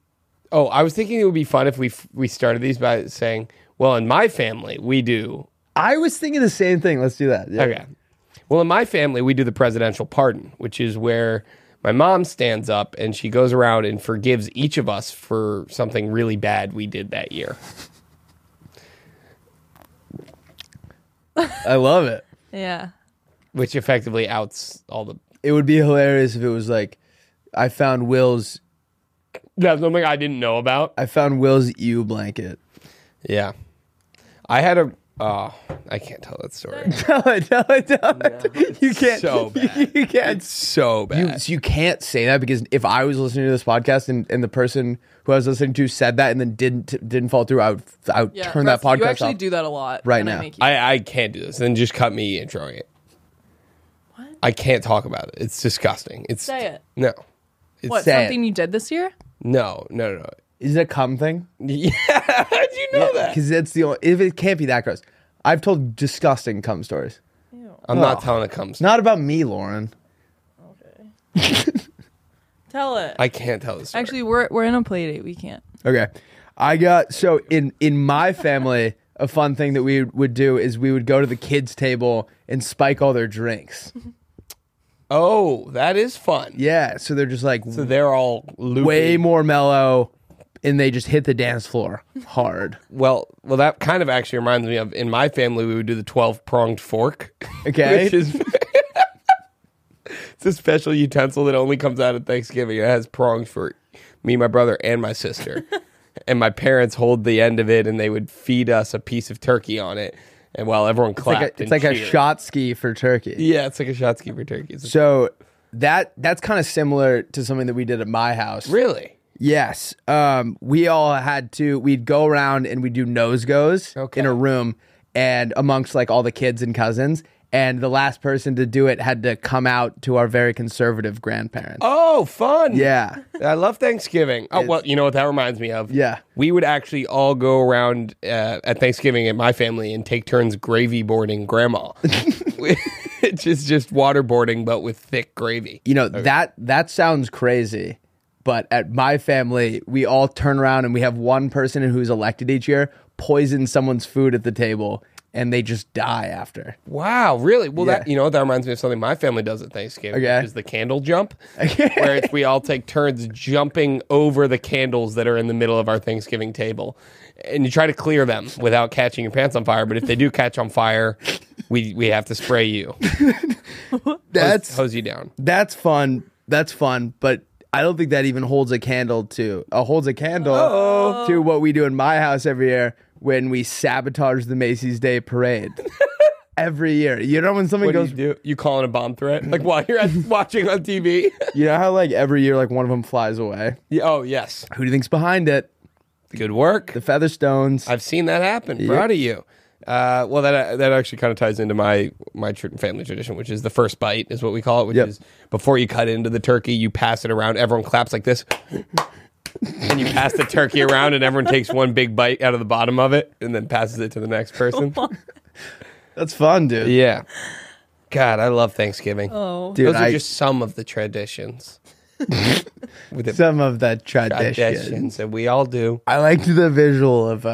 Oh, I was thinking it would be fun if we started these by saying, well, in my family, we do. I was thinking the same thing. Let's do that. Yeah. Okay. Well, in my family, we do the presidential pardon, which is where my mom stands up and she goes around and forgives each of us for something really bad we did that year. I love it. Yeah. Which effectively outs all the... It would be hilarious if it was like, I found Will's That's something I didn't know about. ewe blanket. Yeah. I had a... I can't tell that story. Tell it. You can't. So bad. You can't. It's so bad. You can't say that because if I was listening to this podcast and the person who I was listening to said that and then didn't fall through, I would Yeah. turn that podcast You actually off. do that a lot. Right and now. I make you- I can't do this. Then just cut me introing it. What? I can't talk about it. It's disgusting. It's Say it. No. It's What, say something you did this year? No. Is it a cum thing? Yeah. How'd you know that? Because it's the only. If it can't be that gross. I've told disgusting cum stories. Ew. I'm not telling it comes. Not about me, Lauren. Okay. Tell it. I can't tell this story. Actually, we're in a play date. We can't. Okay. I got so in my family, a fun thing that we would do is we would go to the kids' table and spike all their drinks. Oh, that is fun. Yeah, so they're just like So they're all loopy. way more mellow, and they just hit the dance floor hard. Well, that kind of actually reminds me of, in my family, we would do the 12-pronged fork. Okay. Which is... It's a special utensil that only comes out at Thanksgiving. It has prongs for me, my brother, and my sister. And my parents hold the end of it, and they would feed us a piece of turkey on it. And while everyone clapped, It's like a shot ski for turkey. Yeah, it's like a shot ski for turkey. So that's kind of similar to something that we did at my house. Really? Yes. We all we'd go around and we'd do nose goes in a room and amongst like all the kids and cousins. And the last person to do it had to come out to our very conservative grandparents. Oh, fun. Yeah. I love Thanksgiving. Oh, well, you know what that reminds me of? Yeah. We would actually all go around at Thanksgiving at my family and take turns gravy boarding grandma. Which is just waterboarding, but with thick gravy. You know, that sounds crazy. But at my family, we all turn around and we have one person who's elected each year poison someone's food at the table. And they just die after. Wow, really? Well, Yeah. that reminds me of something my family does at Thanksgiving, Okay. which is the candle jump, where we all take turns jumping over the candles that are in the middle of our Thanksgiving table. And you try to clear them without catching your pants on fire, but if they do catch on fire, we have to spray you. Hose you down. That's fun. That's fun, but I don't think that even holds a candle to what we do in my house every year when we sabotage the Macy's Day Parade. Every year. You know when something What goes... do you do? You calling a bomb threat? Like while you're watching on TV? You know how like every year like one of them flies away? Yeah, oh, yes. Who do you think's behind it? Good work. The Featherstones. I've seen that happen. Proud of you. Well, that actually kind of ties into my family tradition, which is the first bite, is what we call it, which is before you cut into the turkey, you pass it around. Everyone claps like this. And you pass the turkey around, and everyone takes one big bite out of the bottom of it, and then passes it to the next person. That's fun, dude. Yeah. God, I love Thanksgiving. Oh. Dude, Those are just some of the traditions. With the some of that tradition. traditions that we all do. I liked the visual of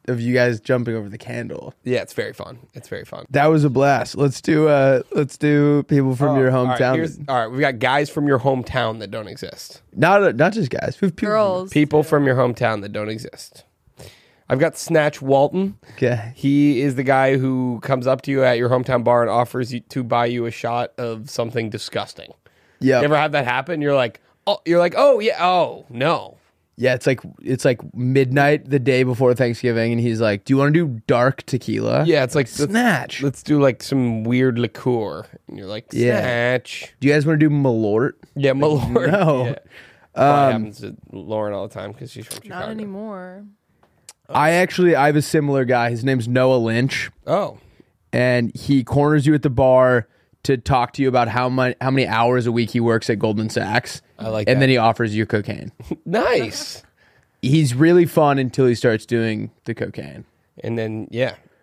of you guys jumping over the candle. Yeah, it's very fun. It's very fun. That was a blast. Let's do people from your hometown. All right, we got guys from your hometown that don't exist. Not just guys. We have people. Girls. People from your hometown that don't exist. I've got Snatch Walton. Okay. He is the guy who comes up to you at your hometown bar and offers you to buy you a shot of something disgusting. Yeah. You ever have that happen? You're like, oh yeah, oh no. Yeah, it's like midnight the day before Thanksgiving, and he's like, "Do you want to do dark tequila?" Yeah, it's like Snatch. Let's do like some weird liqueur, and you're like, Snatch. Do you guys want to do Malort? Yeah, Malort. No. Yeah. Probably happens to Lauren all the time because she's from Chicago. Not anymore. I have a similar guy. His name's Noah Lynch, Oh, and he corners you at the bar to talk to you about how many hours a week he works at Goldman Sachs. I like and that. then he offers you cocaine. nice. He's really fun until he starts doing the cocaine. And then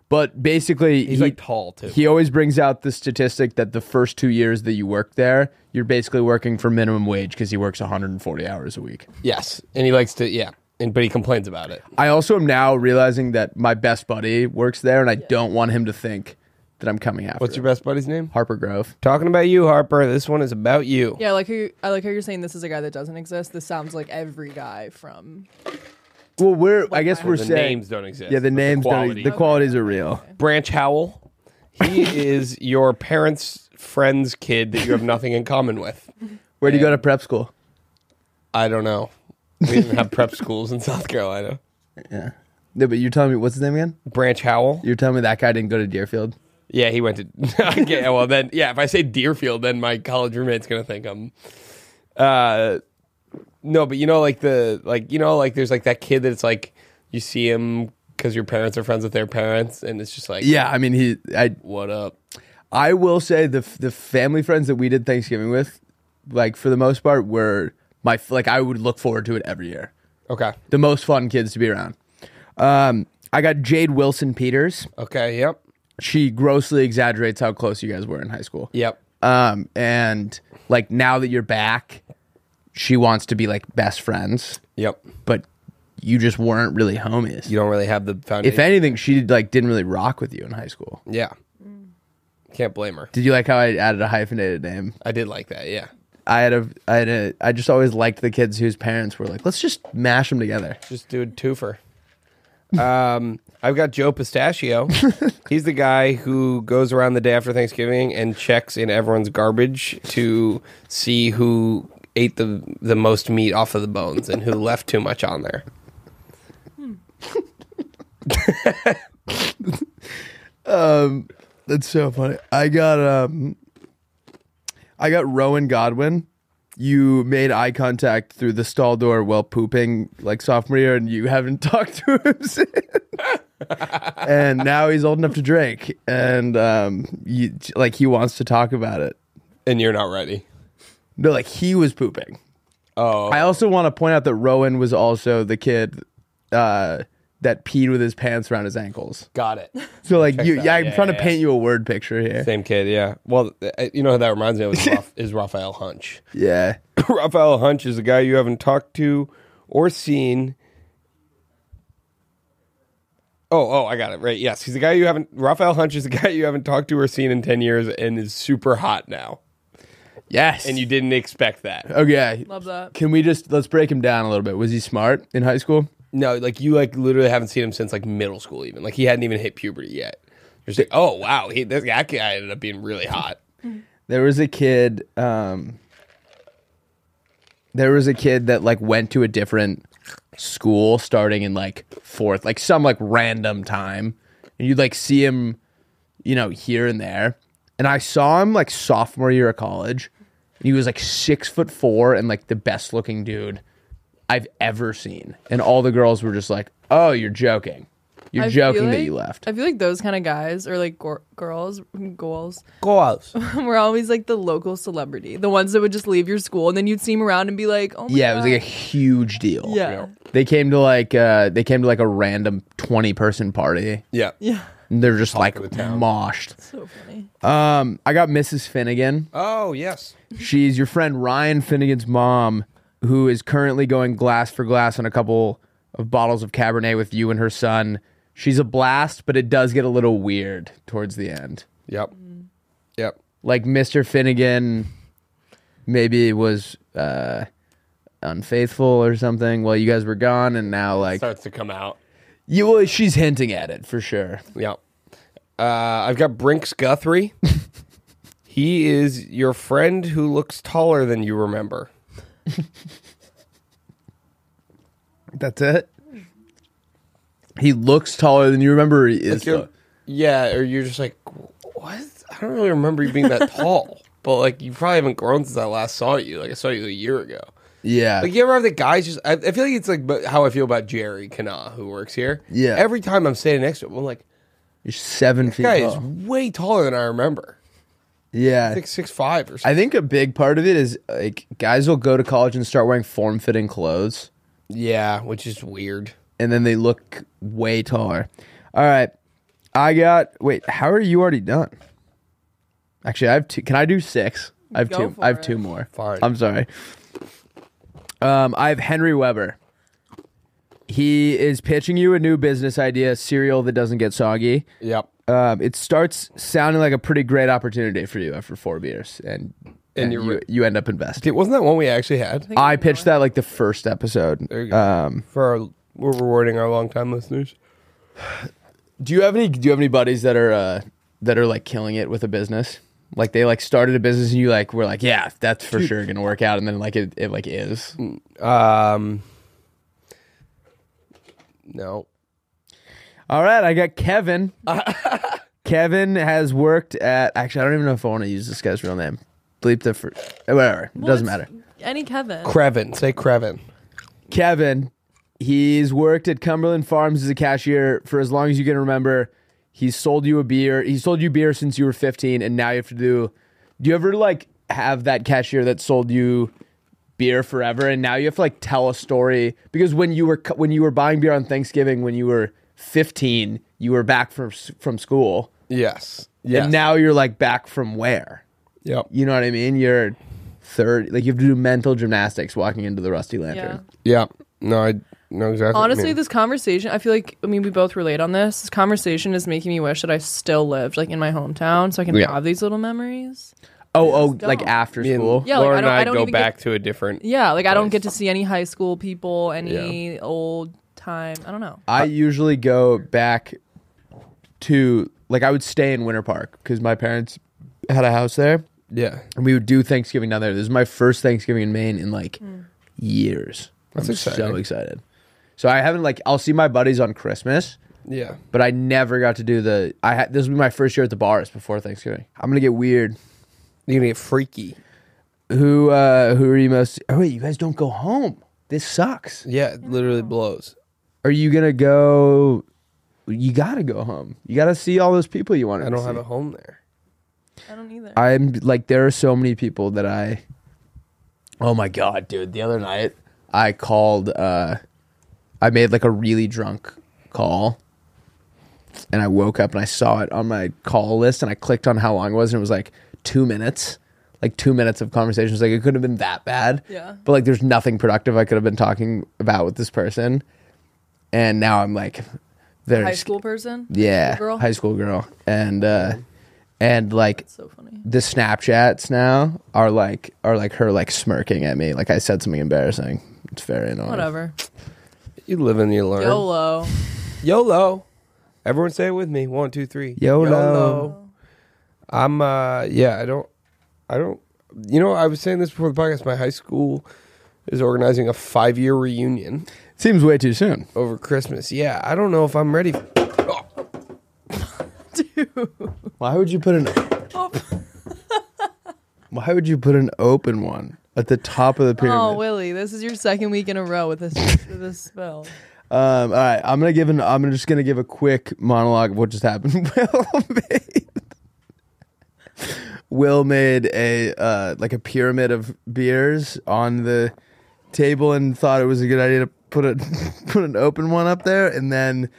But basically, he's like tall too. He always brings out the statistic that the first 2 years that you work there, you're basically working for minimum wage because he works 140 hours a week. Yes, and he likes to but he complains about it. I also am now realizing that my best buddy works there, and I don't want him to think that I'm coming after What's him. your best buddy's name? Harper Grove. Talking about you, Harper. This one is about you. Yeah, I like how you're saying this is a guy that doesn't exist. This sounds like every guy from. Well, I guess we're the saying names don't exist. Yeah, the but names quality. don't. The qualities are real. Branch Howell. He is your parents' friend's kid that you have nothing in common with. Where do you go to prep school? I don't know. We didn't have prep schools in South Carolina. Yeah. No, but you're telling me what's his name again? Branch Howell. You're telling me that guy didn't go to Deerfield? Yeah, he went to. Okay, well then, if I say Deerfield, then my college roommate's gonna think I'm. No, but there's like that kid that it's like you see him because your parents are friends with their parents, and it's just like, Yeah, I mean what up? I will say the family friends that we did Thanksgiving with, like for the most part, were I would look forward to it every year. Okay. The most fun kids to be around. I got Jade Wilson Peters. Okay. Yep. She grossly exaggerates how close you guys were in high school. Yep. And like now that you're back, she wants to be like best friends, Yep. but you just weren't really homies. You don't really have the foundation. If anything, she like didn't really rock with you in high school. Yeah. Can't blame her. Did you like how I added a hyphenated name? I did like that. Yeah. I just always liked the kids whose parents were like, let's just mash them together. Just do a twofer. I've got Joe Pistachio. He's the guy who goes around the day after Thanksgiving and checks in everyone's garbage to see who ate the most meat off of the bones and who left too much on there. That's so funny. I got Rowan Godwin. You made eye contact through the stall door while pooping like sophomore year, and you haven't talked to him since. And now he's old enough to drink, and he wants to talk about it. And you're not ready. No, like he was pooping. Oh. I also want to point out that Rowan was also the kid that peed with his pants around his ankles. Got it. So like Checks out. I'm Yeah, trying to yeah. paint you a word picture here. Same kid, yeah. Well, you know who that reminds me of is Raphael Hunch. Yeah. Raphael Hunch is a guy you haven't talked to or seen. Oh, I got it right. Yes, he's the guy Raphael Hunch is the guy you haven't talked to or seen in 10 years and is super hot now. Yes. And you didn't expect that. Okay. Love that. Can we let's break him down a little bit? Was he smart in high school? No, like you literally haven't seen him since like middle school even. Like he hadn't even hit puberty yet. You're just like, oh wow, that guy ended up being really hot. There was a kid that like went to a different school starting in like fourth, like some like random time. And you'd like see him, here and there. And I saw him like sophomore year of college. And he was like 6'4" and like the best looking dude I've ever seen. And all the girls were just like, oh, you're joking. You're joking that you left. I feel like those kind of guys or like girls Goals. were always like the local celebrity, the ones that would just leave your school and then you'd see them around and be like, oh my Yeah, God. it was like a huge deal. Yeah. They came to like a random 20-person party. Yeah. Yeah. And they're just like of the town. moshed. So funny. I got Mrs. Finnegan. Oh yes. She's your friend Ryan Finnegan's mom, who is currently going glass for glass on a couple of bottles of Cabernet with you and her son She's a blast, but it does get a little weird towards the end. Yep. Yep. Like Mr. Finnegan maybe was unfaithful or something while you guys were gone, and now like Starts to come out. well, she's hinting at it for sure. Yep. I've got Brinks Guthrie. He is your friend who looks taller than you remember. That's it. He looks taller than you remember. He is. Yeah, or you're just like, what? I don't really remember you being that tall. But like, you probably haven't grown since I last saw you. Like, I saw you a year ago. Yeah. Like, you ever have the guys just? I feel like it's like how I feel about Jerry Kana, who works here. Yeah. Every time I'm standing next to him, I'm like, You're 7 this feet guy tall. is way taller than I remember. Yeah. Like 6'5" or something. I think a big part of it is like guys will go to college and start wearing form-fitting clothes, Yeah, which is weird. and then they look way taller. All right, wait, how are you already done? Actually, I have two. Can I do 6? I have Go two. for I have it. 2 more. Fine. I'm sorry. I have Henry Weber. He is pitching you a new business idea, cereal that doesn't get soggy. Yep. It starts sounding like a pretty great opportunity for you after 4 beers, and you end up investing. Wasn't that one we actually had? I pitched that like the first episode. There you go. We're rewarding our longtime listeners. Do you have any buddies that are like killing it with a business? Like they like started a business and you like were like, yeah, that's for sure gonna work out, and then like it like is. No. All right, I got Kevin. Kevin has worked at. Actually, I don't even know if I want to use this guy's real name. Bleep the whatever. It doesn't matter. Any Kevin. Crevin. Say Crevin. Kevin, he's worked at Cumberland Farms as a cashier for as long as you can remember. He's sold you a beer. He sold you beer since you were 15, and now you have to do you ever like have that cashier that sold you beer forever, and now you have to like tell a story? Because when you were buying beer on Thanksgiving when you were 15, you were back from school. Yes. And now you're like back from where? Yep. You know what I mean? You're 30. Like you have to do mental gymnastics walking into the Rusty Lantern. Yeah. No, I know exactly. Honestly, what you mean. this conversation, I feel like, we both relate on this. This conversation is making me wish that I still lived, like, in my hometown so I can have these little memories. Oh, Just like don't. after Me and school? Yeah, like, Laura and I I don't go even back to a different. Yeah, like, I don't place. get to see any high school people, any old time. I don't know. I usually go back to, like, I would stay in Winter Park because my parents had a house there, Yeah. and we would do Thanksgiving down there. This is my first Thanksgiving in Maine in like years. That's I'm exciting. so excited. So I haven't I'll see my buddies on Christmas, Yeah. but I never got to do this will be my first year at the bars before Thanksgiving. I'm gonna get weird. You're gonna get freaky. Who are you most? Oh wait, you guys don't go home. This sucks. Yeah, it literally blows. Are you gonna go? You gotta go home. You gotta see all those people you want to I don't see. have a home there. I don't either. I'm like, there are so many people that oh my God, dude. The other night I called, I made like a really drunk call, and I woke up and I saw it on my call list, and I clicked on how long it was, and it was like 2 minutes. Like 2 minutes of conversations. Like it couldn't have been that bad. Yeah. But like there's nothing productive I could have been talking about with this person. And now I'm like, High school person? yeah, Girl? high school girl. And like That's so funny. the Snapchats now are like her like smirking at me like I said something embarrassing. It's very annoying. Whatever. You live and you learn. YOLO. YOLO. Everyone say it with me. 1, 2, 3. YOLO. I'm I don't you know, I was saying this before the podcast, my high school is organizing a 5-year reunion Seems way too soon. over Christmas. Yeah, I don't know if I'm ready. Why would you put an Why would you put an open one at the top of the pyramid? Oh, Willy, this is your second week in a row with this spell. All right, I'm just gonna give a quick monologue of what just happened. Will made a like a pyramid of beers on the table and thought it was a good idea to put an open one up there, and then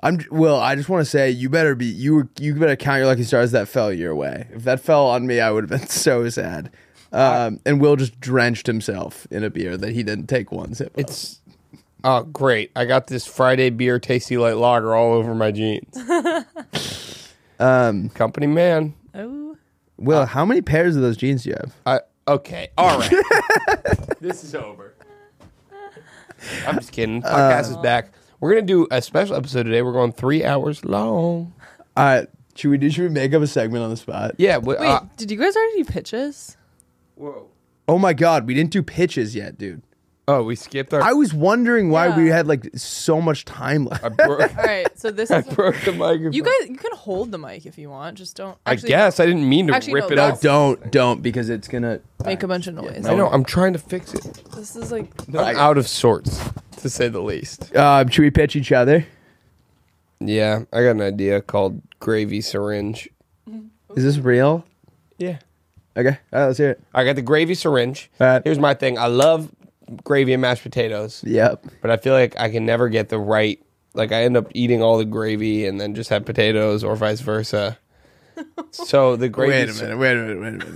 I just want to say you better count your lucky stars that fell your way. If that fell on me, I would have been so sad. And Will just drenched himself in a beer that he didn't take one sip of. Oh, great. I got this Friday beer tasty light lager all over my jeans. Company man. Oh. Will, how many pairs of those jeans do you have? Okay. All right. This is over. I'm just kidding. Podcast is back. We're going to do a special episode today. We're going 3 hours long. All right. Should we make up a segment on the spot? Yeah. Wait, did you guys already do pitches? Whoa. Oh my God, we didn't do pitches yet, dude. Oh, we skipped our... I was wondering why Yeah. we had like so much time left. I broke, All right, so this I is... broke the microphone. You can hold the mic if you want. Just don't... I guess. I didn't mean to Actually, rip no, it no, off. Don't because it's gonna make a bunch of noise. I know. I'm trying to fix it. This is like... I'm out of sorts, to say the least. Should we pitch each other? Yeah. I got an idea called Gravy Syringe. Is this real? Yeah. Okay, all right, let's hear it. I got the Gravy Syringe. All right. Here's my thing. I love gravy and mashed potatoes. Yep. But I feel like I can never get the right, like I end up eating all the gravy and then just have potatoes or vice versa. So the gravy... Wait a minute.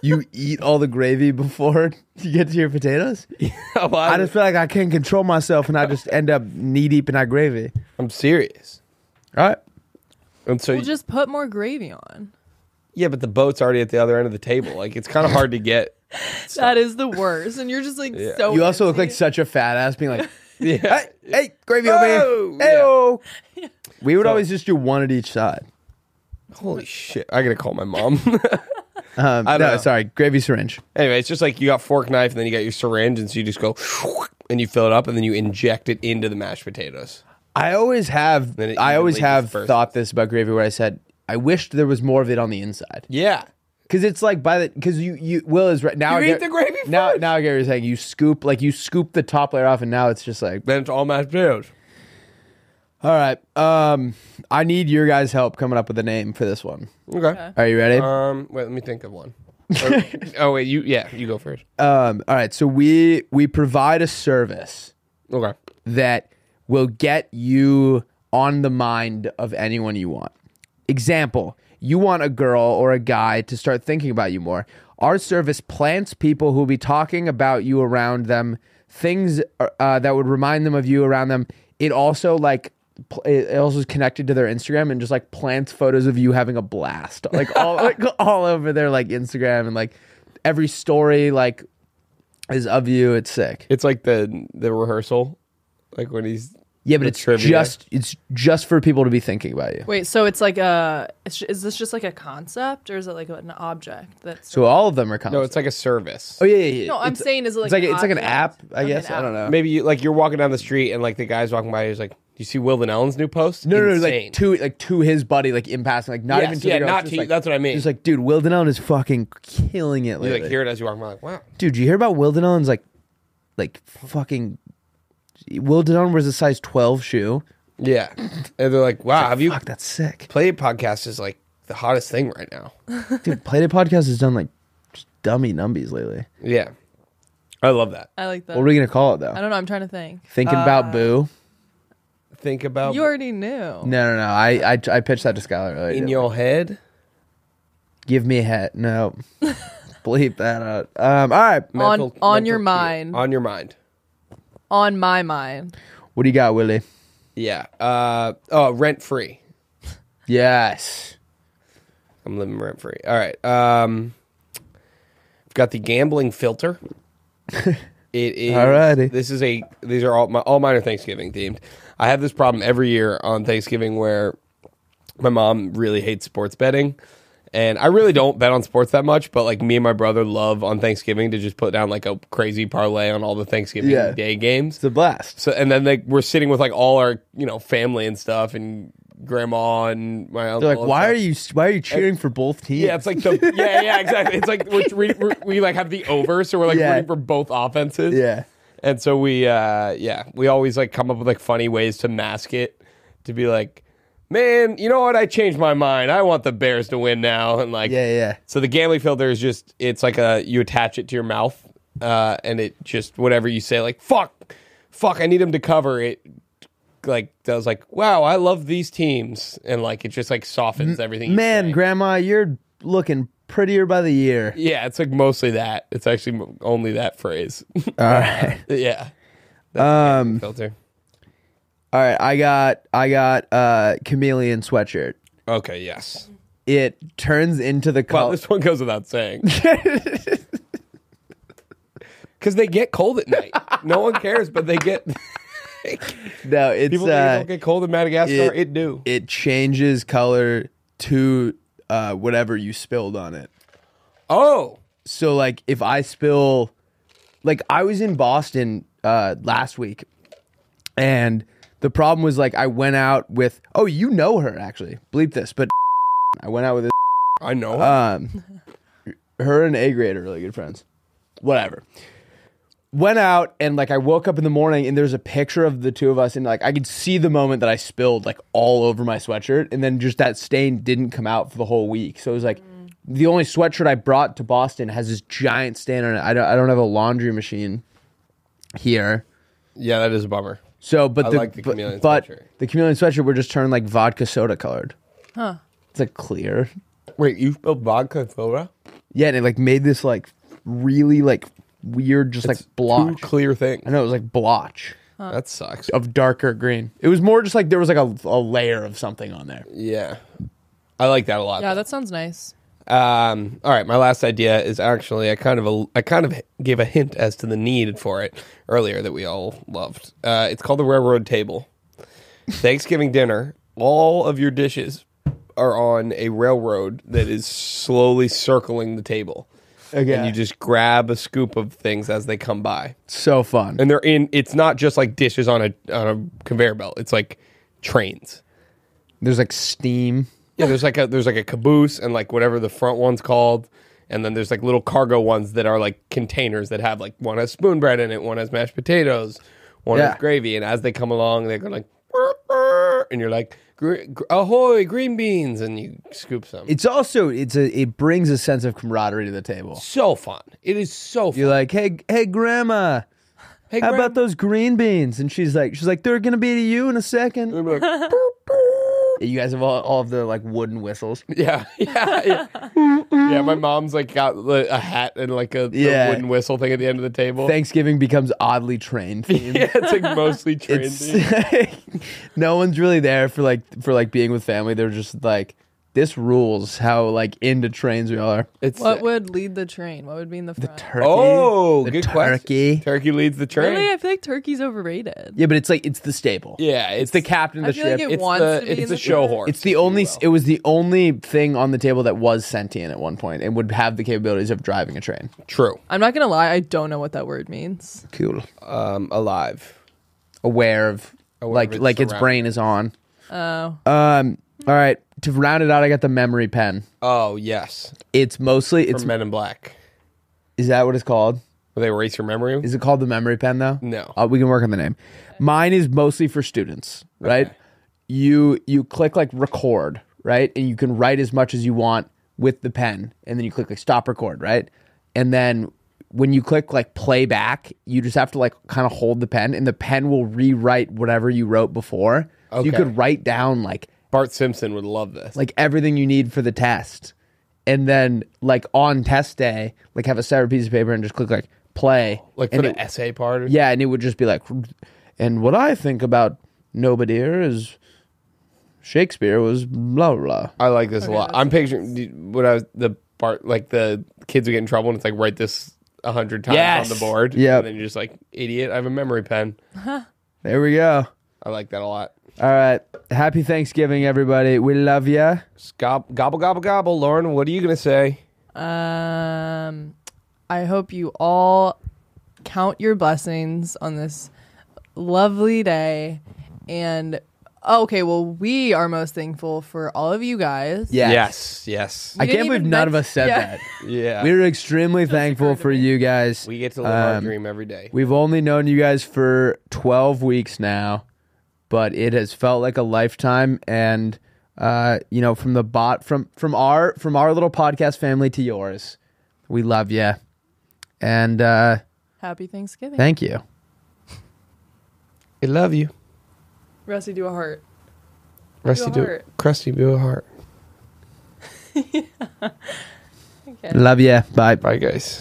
You eat all the gravy before you get to your potatoes? I just feel like I can't control myself and I just end up knee deep in that gravy. I'm serious. All right. And so, We'll just put more gravy on. yeah, but the boat's already at the other end of the table. Like it's kind of hard to get. That is the worst. And you're just like so... You also look like empty. such a fat ass being like, Yeah. hey, gravy over here. Oh, Hey-o. Yeah. We would So- always just do one at each side. Holy shit! I gotta call my mom. No, don't know. sorry, gravy syringe. Anyway, it's just like you got fork knife and then you got your syringe, and so you just go and you fill it up and then you inject it into the mashed potatoes. I always have Then it I always evenly have disperses. thought this about gravy where I said I wished there was more of it on the inside. Yeah. Because it's like because you Will is right now. You I eat get- the gravy now. first. Now I get what you're saying. You scoop the top layer off, and now it's just like. Then it's all mashed potatoes. All right. I need your guys' help coming up with a name for this one. Okay. Are you ready? Wait, let me think of one. Oh wait, you go first. All right. So we provide a service Okay. that will get you on the mind of anyone you want. Example, you want a girl or a guy to start thinking about you more. Our service plants people who will be talking about you around them, things that would remind them of you around them. It also it also is connected to their Instagram and just like plants photos of you having a blast, like all over their like Instagram, and like every story like is of you. It's sick. It's like the rehearsal, like when he's Yeah, but the it's trivia. just for people to be thinking about you. Wait, so it's like is this just like a concept or is it like an object that's... So all of them are no, concepts. it's like a service. Oh yeah. No, I'm saying is it like it's like an app, I Like guess. an I don't app. know. Maybe you're walking down the street and like the guy's walking by, he's like, "Do you see Will and Ellen's new post?" No, Insane. like to his buddy, like in passing, like not Yes, even to yeah, the girl, not just to you. like- That's what I mean. Just like, dude, Wilden Allen is fucking killing it You lately. like hear it as you walk by, like, wow. Dude, did you hear about Wilden Allen's like fucking Wilden Allen wears a size 12 shoe? Yeah, and they're like, wow, have you Fuck, that's sick. Play podcast is like the hottest thing right now. Dude, Playmate Podcast has done like just dummy numbies lately. Yeah, I love that. I like that. What are we gonna call it though? I don't know. I'm trying to think. Thinking about Boo? Think about You already knew. No. I pitched that to Skylar earlier. in your head. Give me a hat. No. Bleep that out. All right. On your mind. On your mind. On my mind. What do you got, Willie? Yeah. Rent free. Yes. I'm living rent free. All right. I've got the gambling filter. It is. Alrighty. These are all mine are Thanksgiving themed. I have this problem every year on Thanksgiving where my mom really hates sports betting. And I really don't bet on sports that much, but like me and my brother love on Thanksgiving to just put down like a crazy parlay on all the Thanksgiving Yeah. Day games. It's a blast. So and then we're sitting with like all our family and stuff and grandma and my uncle. They're like, and why stuff. are you cheering for both teams? Yeah, it's like yeah, exactly. It's like we like have the over, so we're like Yeah. rooting for both offenses. Yeah. And so we always like come up with like funny ways to mask it, to be like, man, you know what? I changed my mind. I want the Bears to win now. And like, Yeah. So the gambling filter is just, it's like you attach it to your mouth, and it just, whatever you say, like, fuck, I need them to cover it. Like, does like, wow, I love these teams. And like, it just like softens everything. Man, Grandma, you're looking prettier by the year. Yeah, it's like mostly that. It's actually only that phrase. All right. Yeah. That's a gaming filter. All right, I got chameleon sweatshirt. Okay, yes. It turns into the Well, color. this one goes without saying. Because they get cold at night. No one cares, but they get... No, it's People think it don't get cold in Madagascar. It do. It changes color to whatever you spilled on it. Oh. So like if I spill, like I was in Boston last week, and the problem was like I went out with, oh, you know her actually, bleep this, but I went out with this. I know her. Her and A grade are really good friends. Whatever. Went out and like I woke up in the morning and there's a picture of the two of us and like I could see the moment that I spilled like all over my sweatshirt, and then just that stain didn't come out for the whole week. So it was like the only sweatshirt I brought to Boston has this giant stain on it. I don't have a laundry machine here. Yeah, that is a bummer. So but I like the chameleon but sweatshirt. the chameleon sweatshirt were just turned like vodka soda colored. Huh. It's like clear. Wait, you spilled vodka and soda? Yeah, and it like made this like really like weird just like blotch. Two clear things. I know, it was like blotch That sucks. of darker green. It was more just like there was like a layer of something on there. Yeah. I like that a lot. Yeah, that sounds nice. All right, my last idea is actually I kind of gave a hint as to the need for it earlier that we all loved. It's called the railroad table. Thanksgiving dinner, all of your dishes are on a railroad that is slowly circling the table. Okay. And you just grab a scoop of things as they come by. So fun. And it's not just like dishes on a conveyor belt. It's like trains. There's like steam. Yeah, there's like a caboose and like whatever the front one's called, and then there's like little cargo ones that are like containers that have like one has spoon bread in it, one has mashed potatoes, one has gravy, and as they come along, they go like, burr, burr, and you're like, ahoy, green beans, and you scoop some. It's also it brings a sense of camaraderie to the table. So fun. It is so fun. You're like, hey grandma, Hey, how Grandma. about those green beans? And she's like, they're gonna be to you in a second. And I'm like, burr, burr. You guys have all of the like wooden whistles. Yeah. Yeah, my mom's like got a hat and like a wooden whistle thing at the end of the table. Thanksgiving becomes oddly train themed. Yeah, it's like mostly train themed. No one's really there for being with family. They're just like, this rules how like into trains we all are. What would lead the train? What would be in the front? Turkey. Oh, the good turkey. question. Turkey leads the train. Really? I feel like turkey's overrated. Yeah, but it's the staple. Yeah, It's the captain of the I feel like ship. it wants to be it's in the the show front. horse. It's the only. It was the only thing on the table that was sentient at one point and would have the capabilities of driving a train. True. I'm not gonna lie, I don't know what that word means. Cool. Alive. Aware of like its brain is on. Oh. All right. To round it out, I got the memory pen. Oh, yes. It's mostly From Men in Black. Is that what it's called? Will they erase your memory? Is it called the memory pen though? No. We can work on the name. Mine is mostly for students, right? Okay. You click like record, right? And you can write as much as you want with the pen, and then you click like stop record, right? And then when you click like play back, you just have to like kind of hold the pen, and the pen will rewrite whatever you wrote before. So you Okay. could write down like Bart Simpson would love this. like everything you need for the test. And then like on test day, like have a separate piece of paper and just click like play. Like for and the essay part? Or yeah, and it would just be like, and what I think about Nobody is Shakespeare was blah, blah. I like this a lot. that's I'm picturing when I was the part, like the kids would get in trouble and it's like, write this 100 times Yes. on the board. Yep. And then you're just like, idiot, I have a memory pen. There we go. I like that a lot. All right. Happy Thanksgiving, everybody. We love ya. Gobble, gobble, gobble. Lauren, what are you going to say? I hope you all count your blessings on this lovely day. And okay, well, we are most thankful for all of you guys. Yes. Yes. I You didn't can't believe even none of mention- us said yeah. that. Yeah. We're extremely thankful for you guys. We get to live our dream every day. We've only known you guys for 12 weeks now, but it has felt like a lifetime. And you know, from our little podcast family to yours, we love you. And Happy Thanksgiving. thank you. I love you. Rusty, do a heart. Rusty, Do a heart. Krusty, do a heart. Okay. Love you. Bye. Bye, guys.